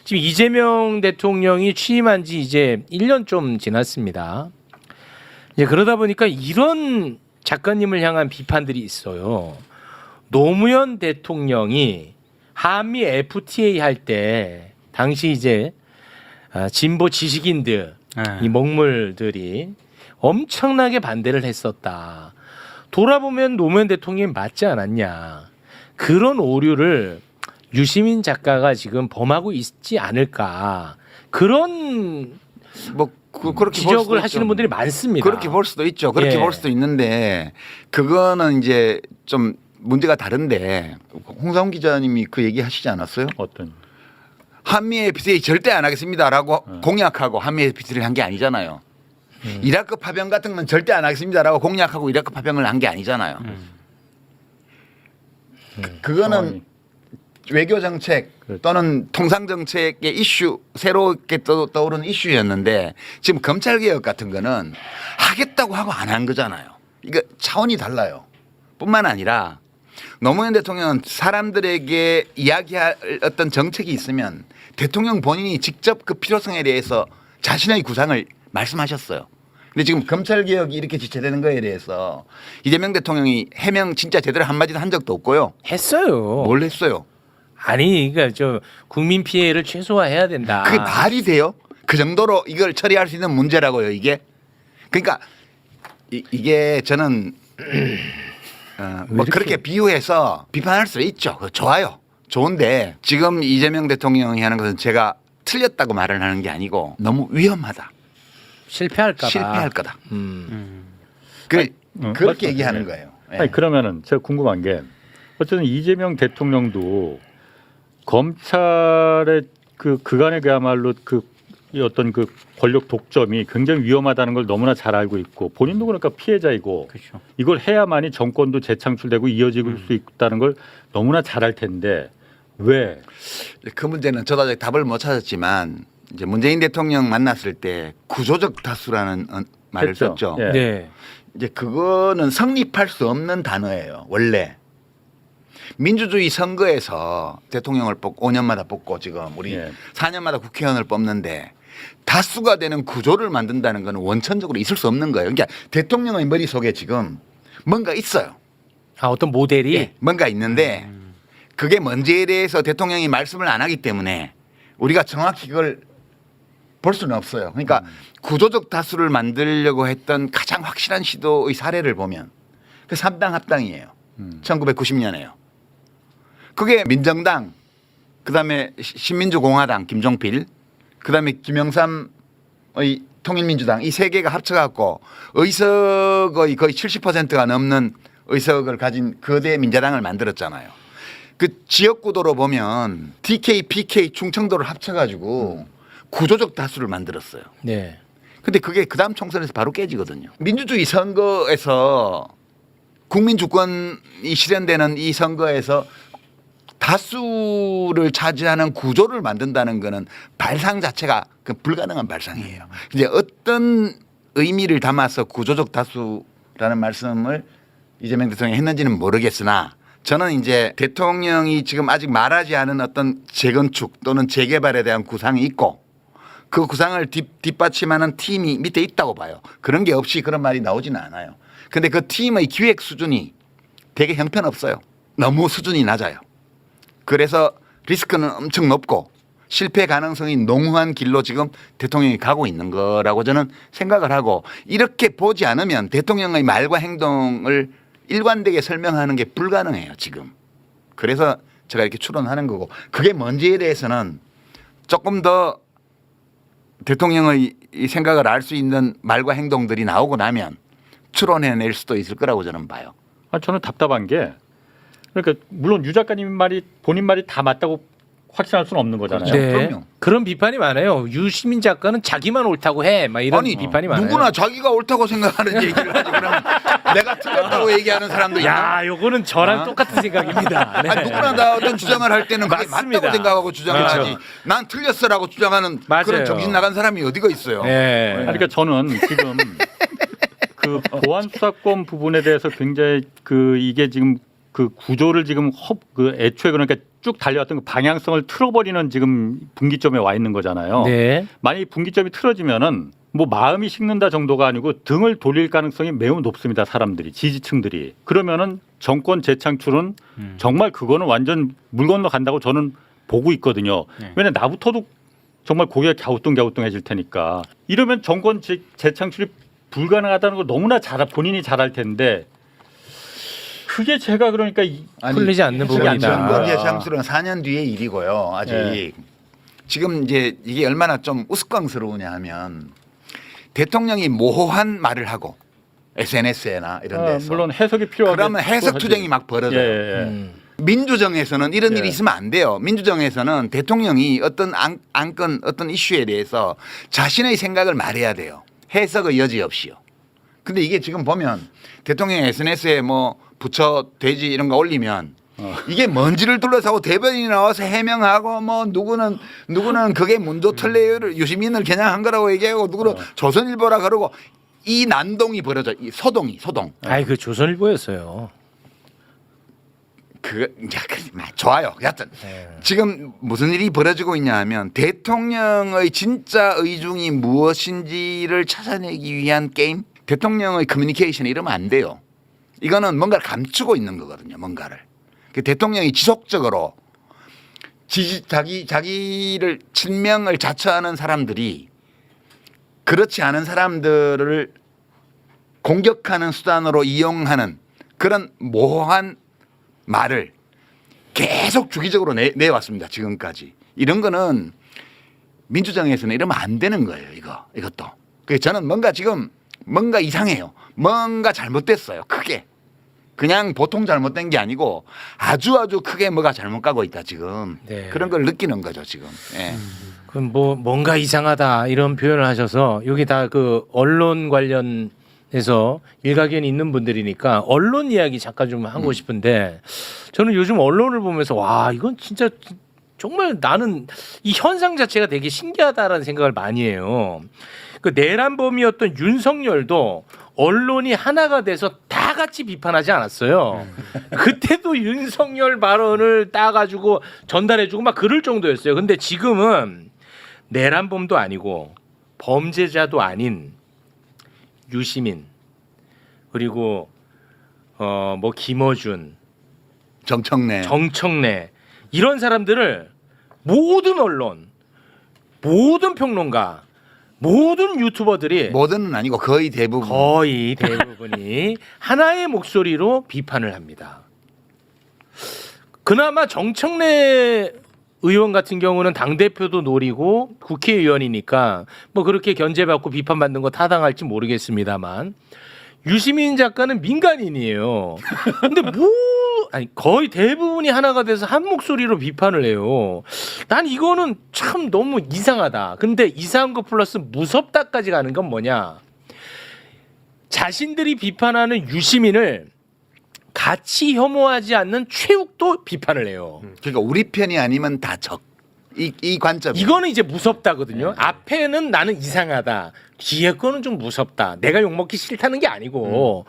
지금 이재명 대통령이 취임한 지 이제 1년 좀 지났습니다. 이제 그러다 보니까 이런 작가님을 향한 비판들이 있어요. 노무현 대통령이 한미 FTA 할 때 당시 이제 진보 지식인들 이 먹물들이 엄청나게 반대를 했었다. 돌아보면 노무현 대통령이 맞지 않았냐. 그런 오류를 유시민 작가가 지금 범하고 있지 않을까. 그런 그렇게 지적을 하시는 분들이 많습니다. 그렇게 볼 수도 있죠. 그렇게 예. 볼 수도 있는데 그거는 이제 좀 문제가 다른데 홍사훈 기자님이 그 얘기 하시지 않았어요? 어떤? 한미 FTA 절대 안 하겠습니다라고 공약하고 한미 FTA를 한 게 아니잖아요. 이라크 파병 같은 건 절대 안 하겠습니다라고 공약하고 이라크 파병을 한 게 아니잖아요. 그거는 외교 정책 또는 통상 정책의 이슈, 새롭게 떠오르는 이슈였는데 지금 검찰 개혁 같은 거는 하겠다고 하고 안 한 거잖아요. 이거 차원이 달라요. 뿐만 아니라 노무현 대통령은 사람들에게 이야기할 어떤 정책이 있으면 대통령 본인이 직접 그 필요성에 대해서 자신의 구상을 말씀하셨어요. 근데 지금 검찰 개혁이 이렇게 지체되는 거에 대해서 이재명 대통령이 해명 진짜 제대로 한마디도 한 적도 없고요. 했어요. 뭘 했어요? 아니, 그러니까 저 국민 피해를 최소화해야 된다. 그게 말이 돼요? 그 정도로 이걸 처리할 수 있는 문제라고요, 이게? 그러니까 이게 저는 뭐 그렇게 비유해서 비판할 수 있죠. 좋아요. 좋은데 지금 이재명 대통령이 하는 것은 제가 틀렸다고 말을 하는 게 아니고 너무 위험하다. 실패할까 봐. 실패할 거다. 그렇게 얘기하는 거예요. 예. 아니 그러면은 제가 궁금한 게 어쨌든 이재명 대통령도 검찰의 그간의 그야말로 이 어떤 그 권력 독점이 굉장히 위험하다는 걸 너무나 잘 알고 있고 본인도 그러니까 피해자이고 그렇죠. 이걸 해야만이 정권도 재창출되고 이어질 수 있다는 걸 너무나 잘 알 텐데 왜? 그 문제는 저도 아직 답을 못 찾았지만 이제 문재인 대통령 만났을 때 구조적 다수라는 말을 했죠. 썼죠. 예. 네. 이제 그거는 성립할 수 없는 단어예요. 원래 민주주의 선거에서 대통령을 뽑고 5년마다 뽑고 지금 우리 예. 4년마다 국회의원을 뽑는데 다수가 되는 구조를 만든다는 건 원천적으로 있을 수 없는 거예요. 그러니까 대통령의 머릿속에 지금 뭔가 있어요. 어떤 모델이 예, 뭔가 있는데 그게 뭔지에 대해서 대통령이 말씀을 안 하기 때문에 우리가 정확히 그걸 볼 수는 없어요. 그러니까 구조적 다수를 만들려고 했던 가장 확실한 시도의 사례를 보면 그 3당 합당이에요. 1990년에요. 그게 민정당, 그다음에 신민주공화당 김종필, 그다음에 김영삼의 통일민주당 이 세 개가 합쳐갖고 의석의 거의 70%가 넘는 의석을 가진 거대 민자당을 만들었잖아요. 그 지역구도로 보면 TK, PK, 충청도를 합쳐가지고 구조적 다수를 만들었어요. 네. 근데 그게 그 다음 총선에서 바로 깨지거든요. 민주주의 선거에서 국민 주권이 실현되는 이 선거에서 다수를 차지하는 구조를 만든다는 거는 발상 자체가 불가능한 발상이에요. 이제 어떤 의미를 담아서 구조적 다수라는 말씀을 이재명 대통령이 했는지는 모르겠으나 저는 이제 대통령이 지금 아직 말하지 않은 어떤 재건축 또는 재개발에 대한 구상이 있고 그 구상을 뒷받침하는 팀이 밑에 있다고 봐요. 그런 게 없이 그런 말이 나오지는 않아요. 근데 그 팀의 기획 수준이 되게 형편없어요. 너무 수준이 낮아요. 그래서 리스크는 엄청 높고 실패 가능성이 농후한 길로 지금 대통령이 가고 있는 거라고 저는 생각을 하고 이렇게 보지 않으면 대통령의 말과 행동을 일관되게 설명하는 게 불가능해요, 지금. 그래서 제가 이렇게 추론하는 거고 그게 뭔지에 대해서는 조금 더 대통령의 생각을 알 수 있는 말과 행동들이 나오고 나면 추론해낼 수도 있을 거라고 저는 봐요. 저는 답답한 게 그러니까 물론 유 작가님 말이 본인 말이 다 맞다고 확신할 수는 없는 거잖아요. 네. 그럼요. 그런 비판이 많아요. 유시민 작가는 자기만 옳다고 해. 막 이런 아니, 비판이 많아요. 누구나 자기가 옳다고 생각하는 얘기를 하지 그럼 내가 틀렸다고 얘기하는 사람도 있나? 야, 요거는 저랑 똑같은 생각입니다. 네. 아니, 누구나 다 어떤 주장을 할 때는 그게 맞습니다. 맞다고 생각하고 주장을 그렇죠. 하지. 난 틀렸어라고 주장하는 맞아요. 그런 정신 나간 사람이 어디가 있어요. 네. 그러니까 저는 지금 그 보안 수사권 부분에 대해서 굉장히 이게 지금 그 구조를 지금 애초에 그러니까 쭉 달려왔던 그 방향성을 틀어버리는 지금 분기점에 와 있는 거잖아요. 네. 만약 분기점이 틀어지면은 뭐 마음이 식는다 정도가 아니고 등을 돌릴 가능성이 매우 높습니다. 사람들이 지지층들이 그러면은 정권 재창출은 정말 그거는 완전 물 건너 간다고 저는 보고 있거든요. 네. 왜냐 나부터도 정말 고개가 갸우뚱갸우뚱해질 테니까 이러면 정권 재창출이 불가능하다는 걸 너무나 본인이 잘 알 텐데 그게 제가 그러니까 풀리지 않는 부분이다. 정권 재창출은 4년 뒤의 일이고요. 아직 네. 지금 이제 이게 얼마나 좀 우스꽝스러우냐 하면 대통령이 모호한 말을 하고 SNS나 이런 데서 물론 해석이 필요하고 그러면 해석 투쟁이 막 벌어져요. 예. 민주정에서는 이런 예. 일이 있으면 안 돼요. 민주정에서는 대통령이 어떤 안건 어떤 이슈에 대해서 자신의 생각을 말해야 돼요. 해석의 여지 없이요. 근데 이게 지금 보면 대통령이 SNS에 뭐 부처 돼지 이런 거 올리면 이게 먼지를 둘러싸고 대변인이 나와서 해명하고 뭐 누구는 그게 문도 틀레요를 유시민을 겨냥한 거라고 얘기하고 누구는 조선일보라 그러고 이 난동이 벌어져. 이 소동. 아이 그 조선일보였어요. 좋아요. 여하튼 지금 무슨 일이 벌어지고 있냐 하면 대통령의 진짜 의중이 무엇인지를 찾아내기 위한 게임. 대통령의 커뮤니케이션이 이러면 안 돼요. 이거는 뭔가를 감추고 있는 거거든요. 뭔가를. 대통령이 지속적으로 자기를 친명을 자처하는 사람들이 그렇지 않은 사람들을 공격하는 수단으로 이용하는 그런 모호한 말을 계속 주기적으로 내왔습니다. 지금까지. 이런 거는 민주정에서는 이러면 안 되는 거예요. 이것도. 그래서 저는 뭔가 이상해요. 뭔가 잘못됐어요. 크게. 그냥 보통 잘못된 게 아니고 아주 크게 뭐가 잘못 가고 있다 지금. 네. 그런 걸 느끼는 거죠 지금. 예. 그럼 뭔가 이상하다 이런 표현을 하셔서 여기 다 그 언론 관련해서 일가견이 있는 분들이니까 언론 이야기 잠깐 좀 하고 싶은데 저는 요즘 언론을 보면서 와 이건 진짜 정말 나는 이 현상 자체가 되게 신기하다라는 생각을 많이 해요. 그 내란범이었던 윤석열도 언론이 하나가 돼서 다 같이 비판하지 않았어요. 그때도 윤석열 발언을 따가지고 전달해주고 막 그럴 정도였어요. 근데 지금은 내란범도 아니고 범죄자도 아닌 유시민 그리고 뭐 김어준, 정청래 이런 사람들을 모든 언론, 모든 평론가, 모든 유튜버들이 모든은 아니고 거의 대부분이 하나의 목소리로 비판을 합니다. 그나마 정청래 의원 같은 경우는 당대표도 노리고 국회의원이니까 뭐 그렇게 견제받고 비판받는 거 타당할지 모르겠습니다만 유시민 작가는 민간인이에요. 근데 거의 대부분이 하나가 돼서 한 목소리로 비판을 해요. 난 이거는 참 너무 이상하다. 근데 이상한 거 플러스 무섭다까지 가는 건 뭐냐? 자신들이 비판하는 유시민을 같이 혐오하지 않는 최욱도 비판을 해요. 그러니까 우리 편이 아니면 다 적. 이 관점. 이거는 이제 무섭다거든요. 앞에는 나는 이상하다. 뒤에 거는 좀 무섭다. 내가 욕먹기 싫다는 게 아니고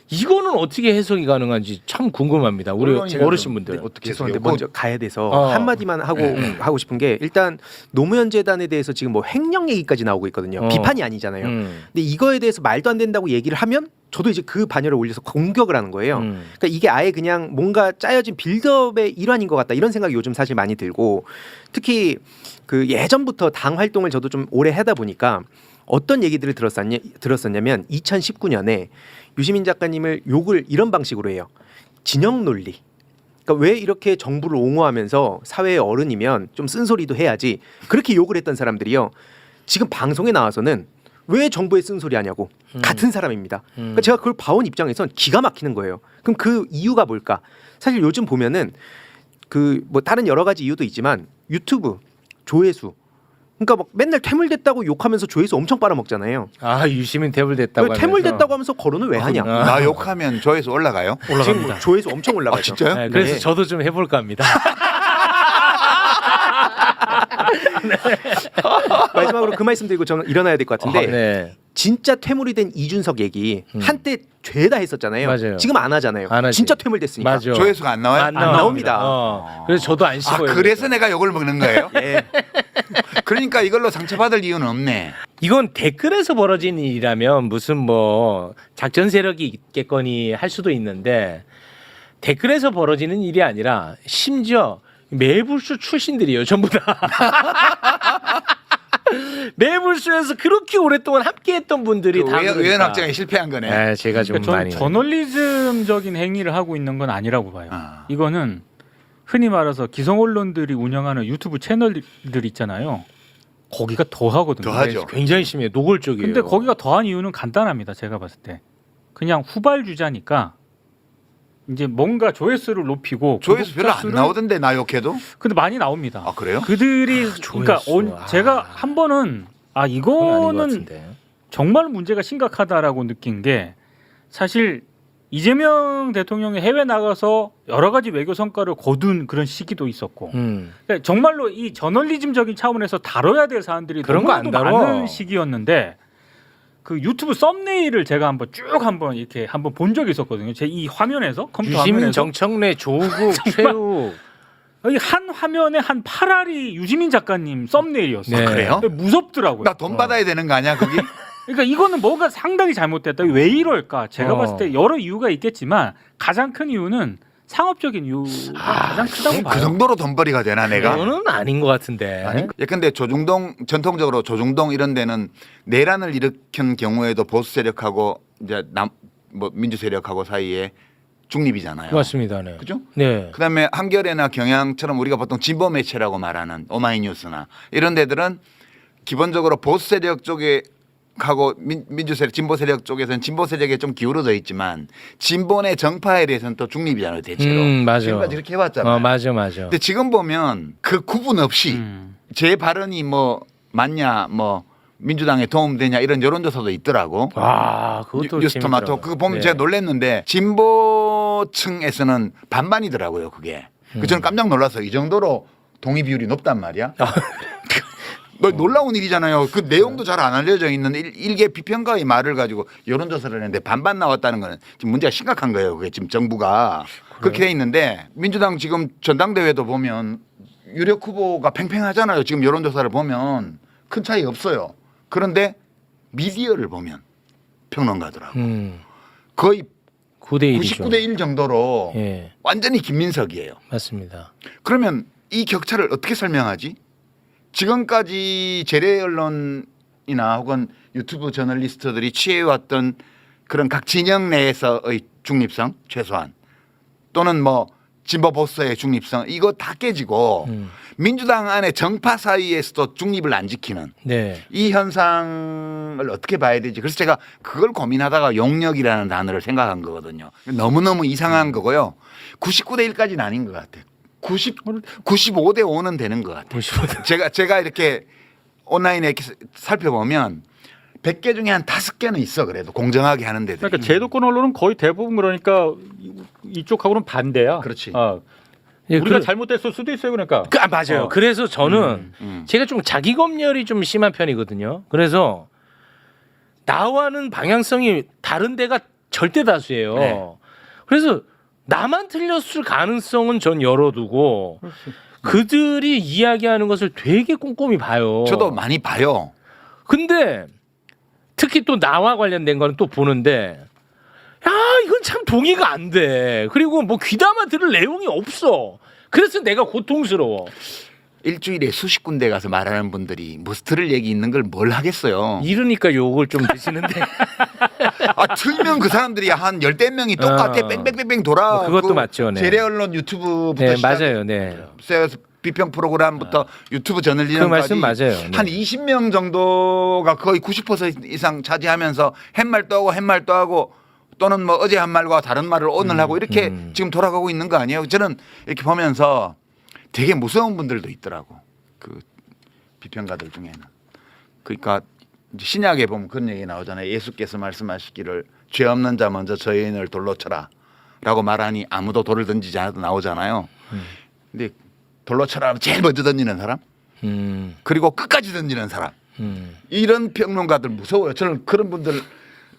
이거는 어떻게 해석이 가능한지 참 궁금합니다. 우리 어르신분들. 죄송한데 먼저 가야 돼서 한마디만 하고 싶은 게 일단 노무현 재단에 대해서 지금 뭐 횡령 얘기까지 나오고 있거든요. 비판이 아니잖아요. 근데 이거에 대해서 말도 안 된다고 얘기를 하면 저도 이제 그 반열에 올려서 공격을 하는 거예요. 그러니까 이게 아예 그냥 뭔가 짜여진 빌드업의 일환인 것 같다 이런 생각이 요즘 사실 많이 들고 특히 그 예전부터 당 활동을 저도 좀 오래 하다 보니까 어떤 얘기들을 들었었냐면 2019년에 유시민 작가님을 욕을 이런 방식으로 해요. 진영 논리. 그러니까 왜 이렇게 정부를 옹호하면서 사회의 어른이면 좀 쓴소리도 해야지 그렇게 욕을 했던 사람들이요. 지금 방송에 나와서는 왜 정부에 쓴소리 하냐고 같은 사람입니다. 그러니까 제가 그걸 봐온 입장에선 기가 막히는 거예요. 그럼 그 이유가 뭘까? 사실 요즘 보면은 그 뭐 다른 여러 가지 이유도 있지만 유튜브 조회수 그러니까 막 맨날 퇴물됐다고 욕하면서 조회수 엄청 빨아먹잖아요. 아 유시민 퇴물됐다고 하면서. 퇴물됐다고 하면서 거론을 왜 하냐? 나 욕하면 조회수 올라가요? 올라갑니다. 조회수 엄청 올라가죠. 아, 진짜요? 네, 그래서 네. 저도 좀 해볼까 합니다. 마지막으로 그 말씀 드리고 저는 일어나야 될 것 같은데 네. 진짜 퇴물이 된 이준석 얘기 한때 죄다 했었잖아요. 맞아요. 지금 안 하잖아요. 안 하지. 진짜 퇴물됐으니까. 맞아. 조회수가 안 나와요? 안 나옵니다. 그래서 저도 안 씹어요. 그래서 내가 욕을 먹는 거예요? 예. 그러니까 이걸로 상처받을 이유는 없네. 이건 댓글에서 벌어진 일이라면 무슨 뭐 작전 세력이 있겠거니 할 수도 있는데 댓글에서 벌어지는 일이 아니라 심지어 매불쇼 출신들이에요. 전부 다. 매불쇼에서 그렇게 오랫동안 함께했던 분들이 다 그러니까. 외연 확장에 실패한 거네. 네, 제가 좀 그러니까 많이 저널리즘적인 행위를 하고 있는 건 아니라고 봐요. 이거는 흔히 말해서 기성 언론들이 운영하는 유튜브 채널들 있잖아요. 거기가 더 하거든요. 더 하죠. 굉장히 심해요. 노골적이에요. 근데 거기가 더한 이유는 간단합니다. 제가 봤을 때 그냥 후발주자니까 이제 뭔가 조회수를 높이고 조회수 별로 안 구독자 수를- 나오던데 나 욕해도. 근데 많이 나옵니다. 아 그래요? 그들이 그러니까 조회수. 제가 한 번은 그건 아닌 것 이거는 같은데. 정말 문제가 심각하다라고 느낀 게 사실 이재명 대통령이 해외 나가서 여러 가지 외교 성과를 거둔 그런 시기도 있었고 그러니까 정말로 이 저널리즘적인 차원에서 다뤄야 될 사안들이 그런 거 안 너무나도 다뤄. 많은 시기였는데 그 유튜브 썸네일을 제가 한번 쭉 한번 이렇게 한번 본 적이 있었거든요. 제 이 화면에서 컴퓨터 유시민, 화면에서 정청래, 조국, 최욱. 이 한 화면에 한 8알이 유시민 작가님 썸네일이었어요. 네. 그래요? 무섭더라고요. 나 돈 받아야 되는 거 아니야 거기? 그러니까 이거는 뭔가 상당히 잘못됐다. 왜 이럴까? 제가 봤을 때 여러 이유가 있겠지만 가장 큰 이유는 상업적인 이유가 가장 크다고 봐요. 그 정도로 돈벌이가 되나 내가? 그거는 아닌 것 같은데. 예, 근데 조중동 전통적으로 조중동 이런 데는 내란을 일으킨 경우에도 보수 세력하고 이제 뭐 민주 세력하고 사이에 중립이잖아요. 맞습니다. 네. 그죠? 네. 그다음에 한겨레나 경향처럼 우리가 보통 진보 매체라고 말하는 오마이뉴스나 이런 데들은 기본적으로 보수 세력 쪽에 하고 민주 세력, 진보 세력 쪽에서는 진보 세력에 좀 기울어져 있지만 진보의 정파에 대해서는 또 중립이잖아요, 대체로. 맞아. 지금까지 이렇게 해왔잖아요. 맞아. 근데 지금 보면 그 구분 없이 제 발언이 뭐 맞냐, 뭐 민주당에 도움되냐 이런 여론조사도 있더라고. 와, 그것도 뉴스토마토 재밌더라고요. 그거 보면 네. 제가 놀랐는데 진보층에서는 반반이더라고요, 그게. 그 저는 깜짝 놀라서 이 정도로 동의 비율이 높단 말이야. 뭐 놀라운 일이잖아요. 그 내용도 잘 안 알려져 있는 일개 비평가의 말을 가지고 여론조사를 했는데 반반 나왔다는 거는 지금 문제가 심각한 거예요. 그게 지금 정부가 그렇게 돼 있는데 민주당 지금 전당대회도 보면 유력 후보가 팽팽하잖아요. 지금 여론조사를 보면 큰 차이 없어요. 그런데 미디어를 보면 평론가더라고 거의 9대 1이죠. 99대 1 정도로 예, 완전히 김민석이에요. 맞습니다. 그러면 이 격차를 어떻게 설명하지? 지금까지 재래 언론이나 혹은 유튜브 저널리스트들이 취해왔던 그런 각 진영 내에서의 중립성 최소한 또는 뭐 진보 보수의 중립성 이거 다 깨지고 민주당 안에 정파 사이에서도 중립을 안 지키는 네. 이 현상을 어떻게 봐야 되지? 그래서 제가 그걸 고민하다가 용역이라는 단어를 생각한 거거든요. 너무너무 이상한 거고요. 99대 1까지는 아닌 것 같아요. 95대 5는 되는 것 같아요. 95대. 제가 이렇게 온라인에 이렇게 살펴보면 100개 중에 한 5개는 있어 그래도 공정하게 하는 데들. 그러니까 제도권 언론은 거의 대부분 그러니까 이쪽하고는 반대야. 그렇지. 예, 우리가 잘못됐을 수도 있어요. 그러니까. 맞아요. 그래서 저는 제가 좀 자기 검열이 좀 심한 편이거든요. 그래서 나와는 방향성이 다른 데가 절대 다수예요. 네. 그래서 나만 틀렸을 가능성은 전 열어두고 그들이 이야기하는 것을 되게 꼼꼼히 봐요. 저도 많이 봐요. 근데 특히 또 나와 관련된 거는 또 보는데 야 이건 참 동의가 안 돼. 그리고 뭐 귀담아 들을 내용이 없어. 그래서 내가 고통스러워. 일주일에 수십 군데 가서 말하는 분들이 뭐 들을 얘기 있는 걸 뭘 하겠어요. 이러니까 욕을 좀 드시는데. 틀면 그 사람들이 한 10대 명이 똑같아 뺑뺑뺑뺑 돌아. 뭐 그것도 맞죠. 네. 재래 언론 유튜브부터 네, 시작해서 맞아요. 네. 비평 프로그램부터 유튜브 그 저널리즘까지 말씀 맞아요. 네. 한 20명 정도가 거의 90% 이상 차지하면서 햇말도 하고 햇말도 하고 또는 뭐 어제 한 말과 다른 말을 오늘 하고 이렇게 지금 돌아가고 있는 거 아니에요? 저는 이렇게 보면서 되게 무서운 분들도 있더라고. 그 비평가들 중에는. 그러니까 이제 신약에 보면 그런 얘기 나오잖아요. 예수께서 말씀하시기를 죄 없는 자 먼저 저 여인을 돌로 쳐라 라고 말하니 아무도 돌을 던지지 않아도 나오잖아요. 근데 돌로 쳐라 제일 먼저 던지는 사람 그리고 끝까지 던지는 사람 이런 평론가들 무서워요. 저는 그런 분들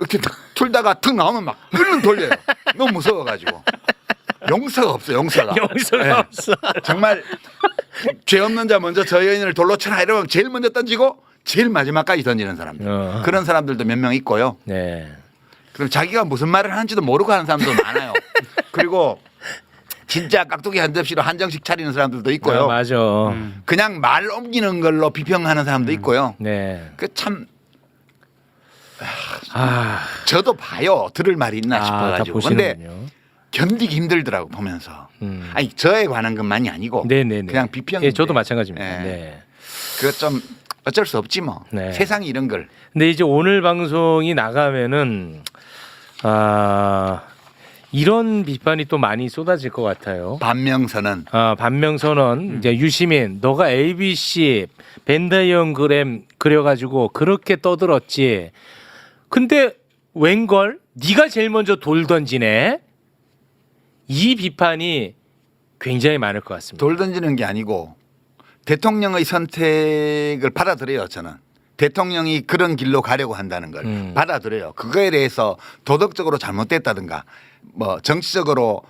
이렇게 틀다가 툭 나오면 막 끌는 돌려요. 너무 무서워가지고. 용서가 없어 용서가. 용서가 없어. 정말 죄 없는 자 먼저 저 여인을 돌로 쳐라 이러면 제일 먼저 던지고 제일 마지막까지 던지는 사람들. 그런 사람들도 몇 명 있고요. 네. 그럼 자기가 무슨 말을 하는지도 모르고 하는 사람도 많아요. 그리고 진짜 깍두기 한 접시로 한정식 차리는 사람들도 있고요. 아, 맞아. 그냥 말 옮기는 걸로 비평하는 사람도 있고요. 네. 그 참 아, 저도 봐요. 들을 말이 있나 다 싶어가지고. 근데 보시는군요. 견디기 힘들더라고 보면서. 아니 저에 관한 것만이 아니고 네네네. 그냥 비평. 예, 저도 마찬가지입니다. 예. 네. 그거 좀 어쩔 수 없지 뭐. 네. 세상이 이런 걸. 근데 이제 오늘 방송이 나가면은 이런 비판이 또 많이 쏟아질 것 같아요. 반명선언. 반명선언. 이제 유시민, 너가 ABC 벤다이어그램 그려가지고 그렇게 떠들었지. 근데 웬걸? 네가 제일 먼저 돌 던지네. 이 비판이 굉장히 많을 것 같습니다. 돌 던지는 게 아니고 대통령의 선택을 받아들여요. 저는. 대통령이 그런 길로 가려고 한다는 걸 받아들여요. 그거에 대해서 도덕적으로 잘못됐다든가 뭐 정치적으로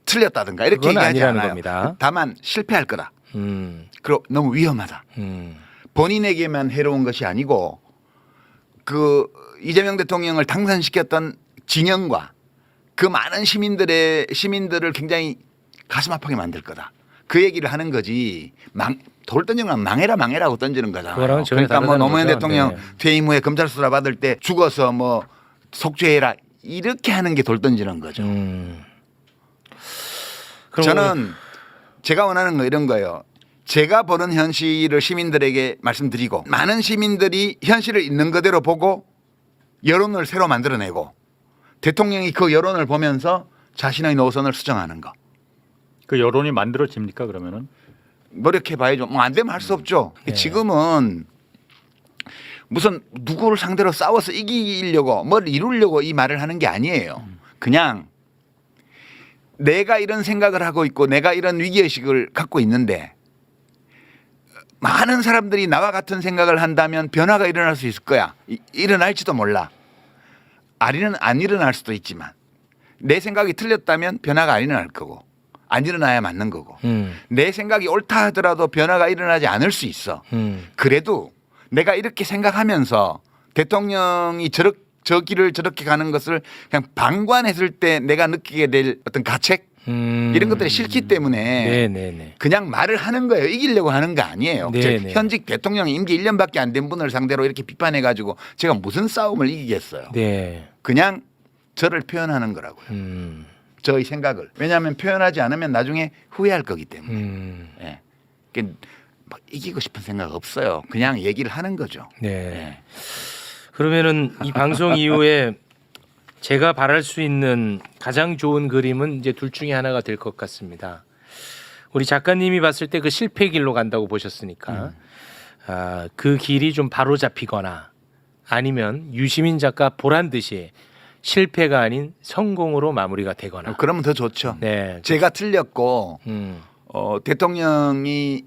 틀렸다든가 이렇게 그건 얘기하지 아니라는 않아요. 겁니다. 다만 실패할 거다. 그리고 너무 위험하다. 음. 본인에게만 해로운 것이 아니고 그 이재명 대통령을 당선시켰던 진영과 그 많은 시민들을 굉장히 가슴 아프게 만들 거다. 그 얘기를 하는 거지. 돌 던지면 망해라고 던지는 거잖아요. 그거랑은 전혀 그러니까 뭐 다르다는 노무현 거죠. 대통령 네. 퇴임 후에 검찰 수사 받을 때 죽어서 뭐 속죄해라 이렇게 하는 게 돌 던지는 거죠. 그럼 저는 제가 원하는 거 이런 거예요. 제가 보는 현실을 시민들에게 말씀드리고 많은 시민들이 현실을 있는 그대로 보고 여론을 새로 만들어내고 대통령이 그 여론을 보면서 자신의 노선을 수정하는 거. 그 여론이 만들어집니까 그러면은? 노력해 봐야죠. 뭐 안 되면 할 수 없죠. 네. 지금은 무슨 누구를 상대로 싸워서 이기려고 뭘 이루려고 이 말을 하는 게 아니에요. 그냥 내가 이런 생각을 하고 있고 내가 이런 위기의식을 갖고 있는데 많은 사람들이 나와 같은 생각을 한다면 변화가 일어날 수 있을 거야. 일어날지도 몰라. 안 일어날 수도 있지만 내 생각이 틀렸다면 변화가 안 일어날 거고 안 일어나야 맞는 거고 내 생각이 옳다 하더라도 변화가 일어나지 않을 수 있어. 그래도 내가 이렇게 생각하면서 대통령이 저 길을 저렇게 가는 것을 그냥 방관했을 때 내가 느끼게 될 어떤 가책 이런 것들이 싫기 때문에 네네네. 그냥 말을 하는 거예요. 이기려고 하는 거 아니에요. 네네. 현직 대통령이 임기 1년밖에 안 된 분을 상대로 이렇게 비판해가지고 제가 무슨 싸움을 이기겠어요. 네. 그냥 저를 표현하는 거라고요. 저의 생각을. 왜냐하면 표현하지 않으면 나중에 후회할 거기 때문에. 예. 그러니까 뭐 이기고 싶은 생각 없어요. 그냥 얘기를 하는 거죠. 네. 예. 그러면은 이 방송 이후에 제가 바랄 수 있는 가장 좋은 그림은 이제 둘 중에 하나가 될 것 같습니다. 우리 작가님이 봤을 때 그 실패 길로 간다고 보셨으니까 그 길이 좀 바로 잡히거나 아니면 유시민 작가 보란 듯이 실패가 아닌 성공으로 마무리가 되거나. 그러면 더 좋죠. 네. 제가 틀렸고 대통령이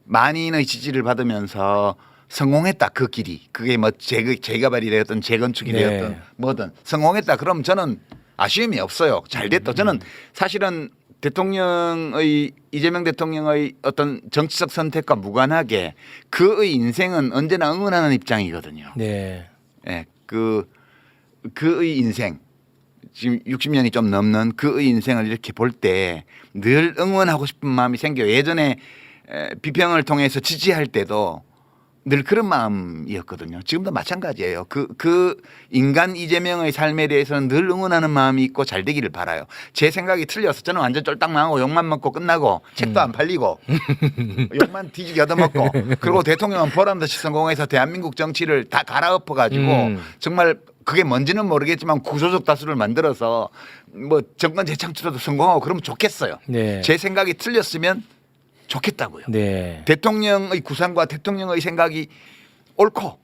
만인의 지지를 받으면서 성공했다 그 길이 그게 뭐 재개발이 되었든 재건축이 네. 되었든 뭐든 성공했다 그럼 저는 아쉬움이 없어요. 잘 됐다. 저는 사실은 이재명 대통령의 어떤 정치적 선택과 무관하게 그의 인생은 언제나 응원하는 입장이거든요. 네. 예, 그의 인생 지금 60년이 좀 넘는 그의 인생을 이렇게 볼 때 늘 응원하고 싶은 마음이 생겨요. 예전에 비평을 통해서 지지할 때도 늘 그런 마음이었거든요. 지금도 마찬가지예요. 그 인간 이재명의 삶에 대해서는 늘 응원하는 마음이 있고 잘 되기를 바라요. 제 생각이 틀려서 저는 완전 쫄딱 망하고 욕만 먹고 끝나고 책도 안 팔리고 욕만 뒤지게 얻어먹고 그리고 대통령은 보란듯이 성공해서 대한민국 정치를 다 갈아엎어 가지고 정말 그게 뭔지는 모르겠지만 구조적 다수를 만들어서 뭐 정권 재창출에도 성공하고 그러면 좋겠어요. 네. 제 생각이 틀렸으면 좋겠다고요. 네. 대통령의 구상과 대통령의 생각이 옳고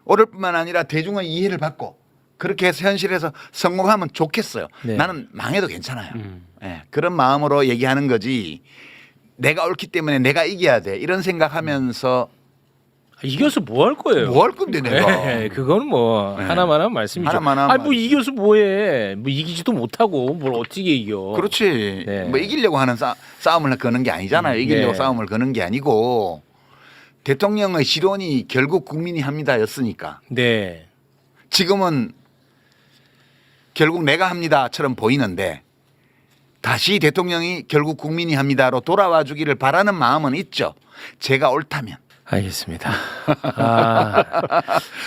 옳을 뿐만 아니라 대중의 이해를 받고 그렇게 해서 현실에서 성공하면 좋겠어요. 네. 나는 망해도 괜찮아요. 예, 그런 마음으로 얘기하는 거지 내가 옳기 때문에 내가 이겨야 돼 이런 생각하면서 이겨서 뭐 할 거예요? 뭐 할 건데 내가. 네, 그건 뭐 네. 하나만 하면 말씀이죠. 하나만 하면 아니 뭐 이겨서 뭐해? 뭐 이기지도 못하고 뭘 어떻게 이겨? 그렇지. 네. 뭐 이기려고 하는 싸움을 거는 게 아니잖아요. 이기려고 네. 싸움을 거는 게 아니고 대통령의 실언이 결국 국민이 합니다였으니까. 네. 지금은 결국 내가 합니다처럼 보이는데 다시 대통령이 결국 국민이 합니다로 돌아와 주기를 바라는 마음은 있죠. 제가 옳다면. 알겠습니다.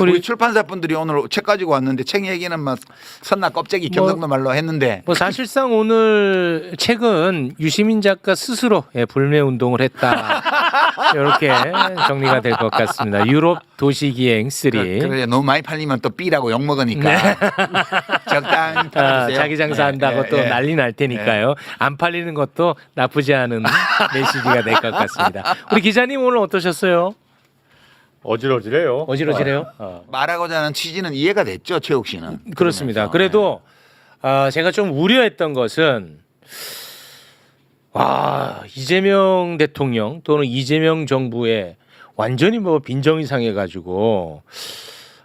우리 출판사분들이 오늘 책 가지고 왔는데 책 얘기는 막 선나 껍데기 경상도 말로 했는데 뭐 사실상 오늘 책은 유시민 작가 스스로 불매 운동을 했다. 이렇게 정리가 될 것 같습니다. 유럽 도시기행 3. 그래 너무 많이 팔리면 또 B라고 욕 먹으니까 적당히 팔아주세요. 자기 장사한다고 또 난리 날 테니까요. 안 팔리는 것도 나쁘지 않은 메시지가 될 것 같습니다. 우리 기자님 오늘 어떠셨어요? 어지러지래요. 어지러지래요? 말하고자 하는 취지는 이해가 됐죠, 최욱 씨는. 그렇습니다. 그래도 제가 좀 우려했던 것은 이재명 대통령 또는 이재명 정부에 완전히 뭐 빈정이 상해가지고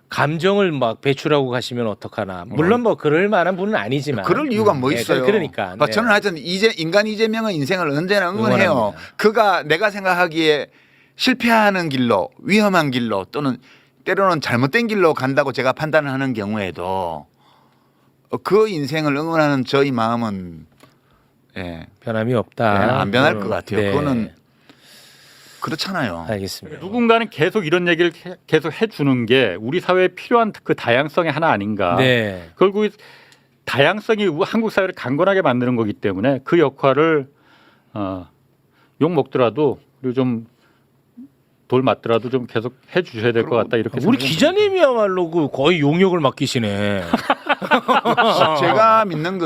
감정을 막 배출하고 가시면 어떡하나. 물론 뭐 그럴 만한 분은 아니지만. 그럴 이유가 뭐 있어요. 그러니까. 네. 저는 하여튼 인간 이재명의 인생을 언제나 응원해요. 응원합니다. 그가 내가 생각하기에 실패하는 길로 위험한 길로 또는 때로는 잘못된 길로 간다고 제가 판단을 하는 경우에도 그 인생을 응원하는 저희 마음은 변함이 없다. 안 변할 것 같아요. 네. 그거는 그렇잖아요. 알겠습니다. 누군가는 계속 이런 얘기를 계속 해주는 게 우리 사회에 필요한 그 다양성의 하나 아닌가. 네. 결국 다양성이 한국 사회를 강건하게 만드는 거기 때문에 그 역할을 욕 먹더라도 그리고 좀 돌 맞더라도 좀 계속 해주셔야 될 것 같다 이렇게. 우리 생각합니다. 기자님이야말로 그 거의 용역을 맡기시네. 제가 믿는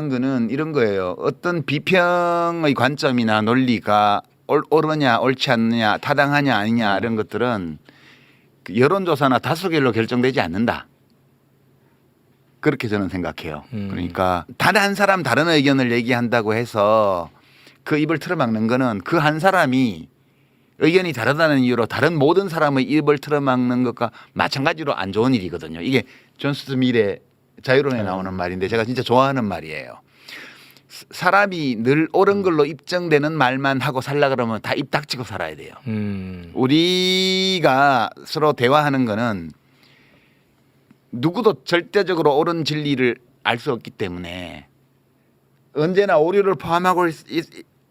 거는 이런 거예요. 어떤 비평의 관점이나 논리가 옳으냐 옳지 않느냐 타당하냐 아니냐 이런 것들은 여론조사나 다수결로 결정되지 않는다. 그렇게 저는 생각해요. 그러니까 단 한 사람 다른 의견을 얘기한다고 해서 그 입을 틀어막는 거는 그 한 사람이 의견이 다르다는 이유로 다른 모든 사람의 입을 틀어막는 것과 마찬가지로 안 좋은 일이거든요. 이게 존 스미트의 자유론에 나오는 말인데 제가 진짜 좋아하는 말이에요. 사람이 늘 옳은 걸로 입증되는 말만 하고 살라 그러면 다 입 닥치고 살아야 돼요. 우리가 서로 대화하는 거는 누구도 절대적으로 옳은 진리를 알 수 없기 때문에 언제나 오류를 포함하고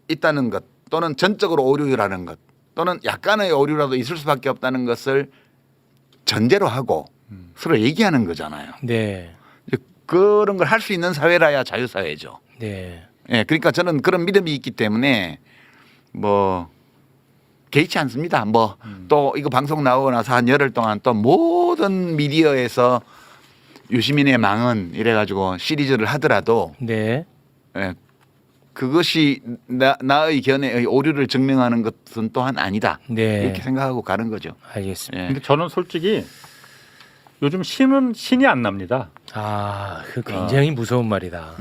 있다는 것 또는 전적으로 오류라는 것 또는 약간의 오류라도 있을 수밖에 없다는 것을 전제로 하고 서로 얘기하는 거잖아요. 네. 그런 걸 할 수 있는 사회라야 자유사회죠. 네. 예, 그러니까 저는 그런 믿음이 있기 때문에 뭐 개의치 않습니다. 뭐 또 이거 방송 나오고 나서 한 열흘 동안 또 모든 미디어에서 유시민의 망은 이래가지고 시리즈를 하더라도 네. 예, 그것이 나의 견해의 오류를 증명하는 것은 또한 아니다. 네. 이렇게 생각하고 가는 거죠. 알겠습니다. 예. 근데 저는 솔직히 요즘 신이 안 납니다. 그 굉장히 무서운 말이다.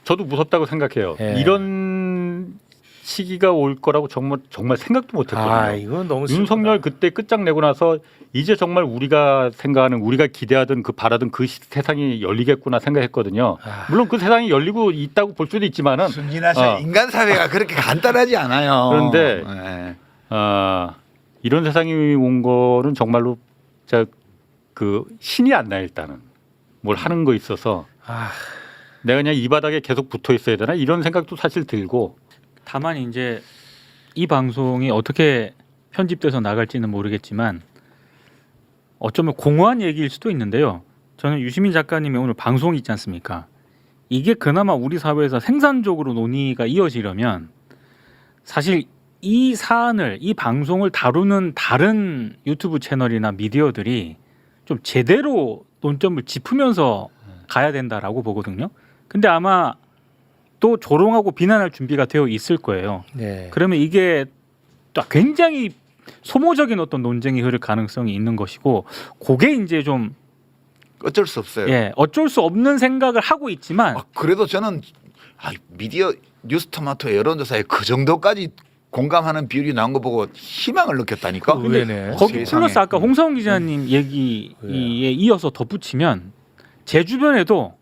저도 무섭다고 생각해요. 예. 이런 시기가 올 거라고 정말 생각도 못했거든요. 이건 너무 윤석열 그때 끝장내고 나서 이제 정말 우리가 생각하는 우리가 기대하던 그 바라던 그 세상이 열리겠구나 생각했거든요. 물론 그 세상이 열리고 있다고 볼 수도 있지만은 순진하셔. 인간 사회가 그렇게 간단하지 않아요. 그런데 예. 이런 세상이 온 거는 정말로 그 신이 안 나 일단은 뭘 하는 거 있어서 내가 그냥 이 바닥에 계속 붙어 있어야 되나 이런 생각도 사실 들고. 다만 이제 이 방송이 어떻게 편집돼서 나갈지는 모르겠지만 어쩌면 공허한 얘기일 수도 있는데요. 저는 유시민 작가님의 오늘 방송이 있지 않습니까? 이게 그나마 우리 사회에서 생산적으로 논의가 이어지려면 사실 이 사안을 이 방송을 다루는 다른 유튜브 채널이나 미디어들이 좀 제대로 논점을 짚으면서 가야 된다라고 보거든요. 근데 아마 또 조롱하고 비난할 준비가 되어 있을 거예요. 네. 그러면 이게 또 굉장히 소모적인 어떤 논쟁이 흐를 가능성이 있는 것이고, 그게 이제 좀 어쩔 수 없어요. 어쩔 수 없는 생각을 하고 있지만 그래도 저는 미디어 뉴스토마토 여론조사에 그 정도까지 공감하는 비율이 나온 거 보고 희망을 느꼈다니까. 의외네. 거기 플러스 아까 홍성훈 기자님 얘기에 이어서 덧붙이면 제 주변에도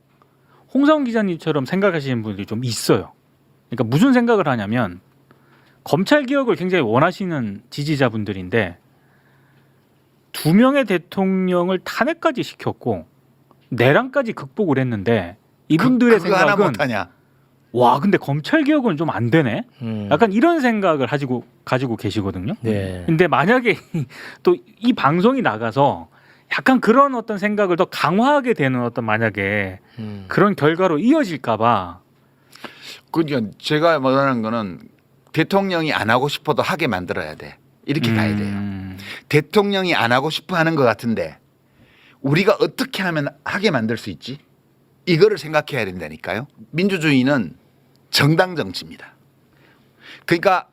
홍성훈 기자님처럼 생각하시는 분들이 좀 있어요. 그러니까 무슨 생각을 하냐면 검찰 개혁을 굉장히 원하시는 지지자분들인데 2명의 대통령을 탄핵까지 시켰고 내란까지 극복을 했는데 이분들의 그거 하나 생각은 못하냐? 와 근데 검찰 개혁은 좀 안 되네. 약간 이런 생각을 가지고 계시거든요. 네. 근데 만약에 또 이 방송이 나가서 약간 그런 어떤 생각을 더 강화하게 되는 어떤 만약에 그런 결과로 이어질까봐. 그러니까 제가 말하는 거는 대통령이 안 하고 싶어도 하게 만들어야 돼. 이렇게 가야 돼요. 대통령이 안 하고 싶어 하는 것 같은데 우리가 어떻게 하면 하게 만들 수 있지? 이거를 생각해야 된다니까요. 민주주의는 정당 정치입니다. 그러니까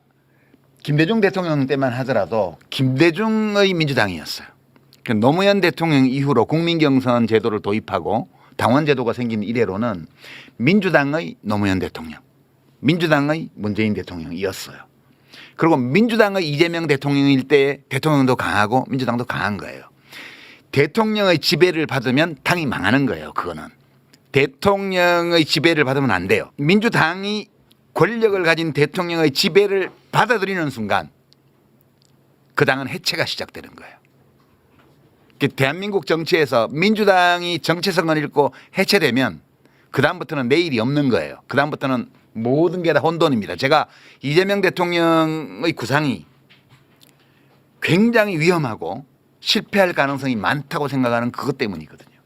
김대중 대통령 때만 하더라도 김대중의 민주당이었어요. 노무현 대통령 이후로 국민경선 제도를 도입하고 당원 제도가 생긴 이래로는 민주당의 노무현 대통령, 민주당의 문재인 대통령이었어요. 그리고 민주당의 이재명 대통령일 때 대통령도 강하고 민주당도 강한 거예요. 대통령의 지배를 받으면 당이 망하는 거예요. 그거는. 대통령의 지배를 받으면 안 돼요. 민주당이 권력을 가진 대통령의 지배를 받아들이는 순간 그 당은 해체가 시작되는 거예요. 대한민국 정치에서 민주당이 정체성을 잃고 해체되면 그 다음부터는 내일이 없는 거예요. 그 다음부터는 모든 게 다 혼돈입니다. 제가 이재명 대통령의 구상이 굉장히 위험하고 실패할 가능성이 많다고 생각하는 그것 때문이거든요.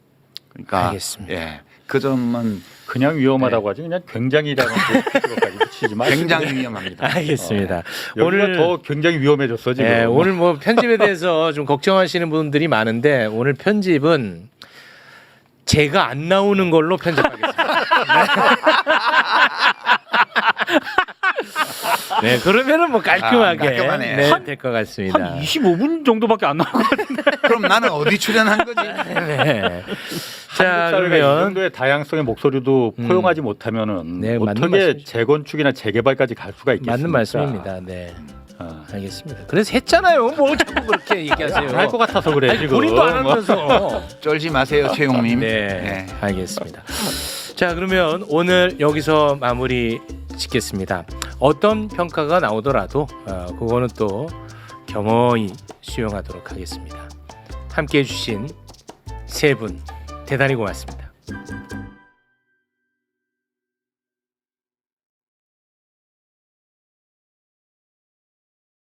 그러니까 알겠습니다. 예, 그 점은 그냥 위험하다고 하지 그냥 굉장히라는 것까지 붙이지 마시고 굉장히 위험합니다. 알겠습니다. 오늘 더 굉장히 위험해졌어 지금. 네, 오늘 뭐 편집에 대해서 좀 걱정하시는 분들이 많은데 오늘 편집은 제가 안 나오는 걸로 편집하겠습니다. 네, 그러면은 뭐 깔끔하게 깔끔하네. 네, 될 것 같습니다. 한 25분 정도밖에 안 나올 것 같은데. 그럼 나는 어디 출연한 거지? 네. 자, 자, 이 그러면 정도의 다양성의 목소리도 포용하지 못하면은 네, 맞는 어떻게 말씀이죠. 재건축이나 재개발까지 갈 수가 있겠습니까? 맞는 말씀입니다. 네. 아. 알겠습니다. 그래서 했잖아요. 뭐 자꾸 그렇게 얘기하세요. 할 것 같아서 그래 아니, 지금. 본인도 안 하면서. 쫄지 마세요, 최용님. 네, 알겠습니다. 자, 그러면 오늘 여기서 마무리 짓겠습니다. 어떤 평가가 나오더라도 그거는 또 겸허히 수용하도록 하겠습니다. 함께해 주신 세 분 대단히 고맙습니다.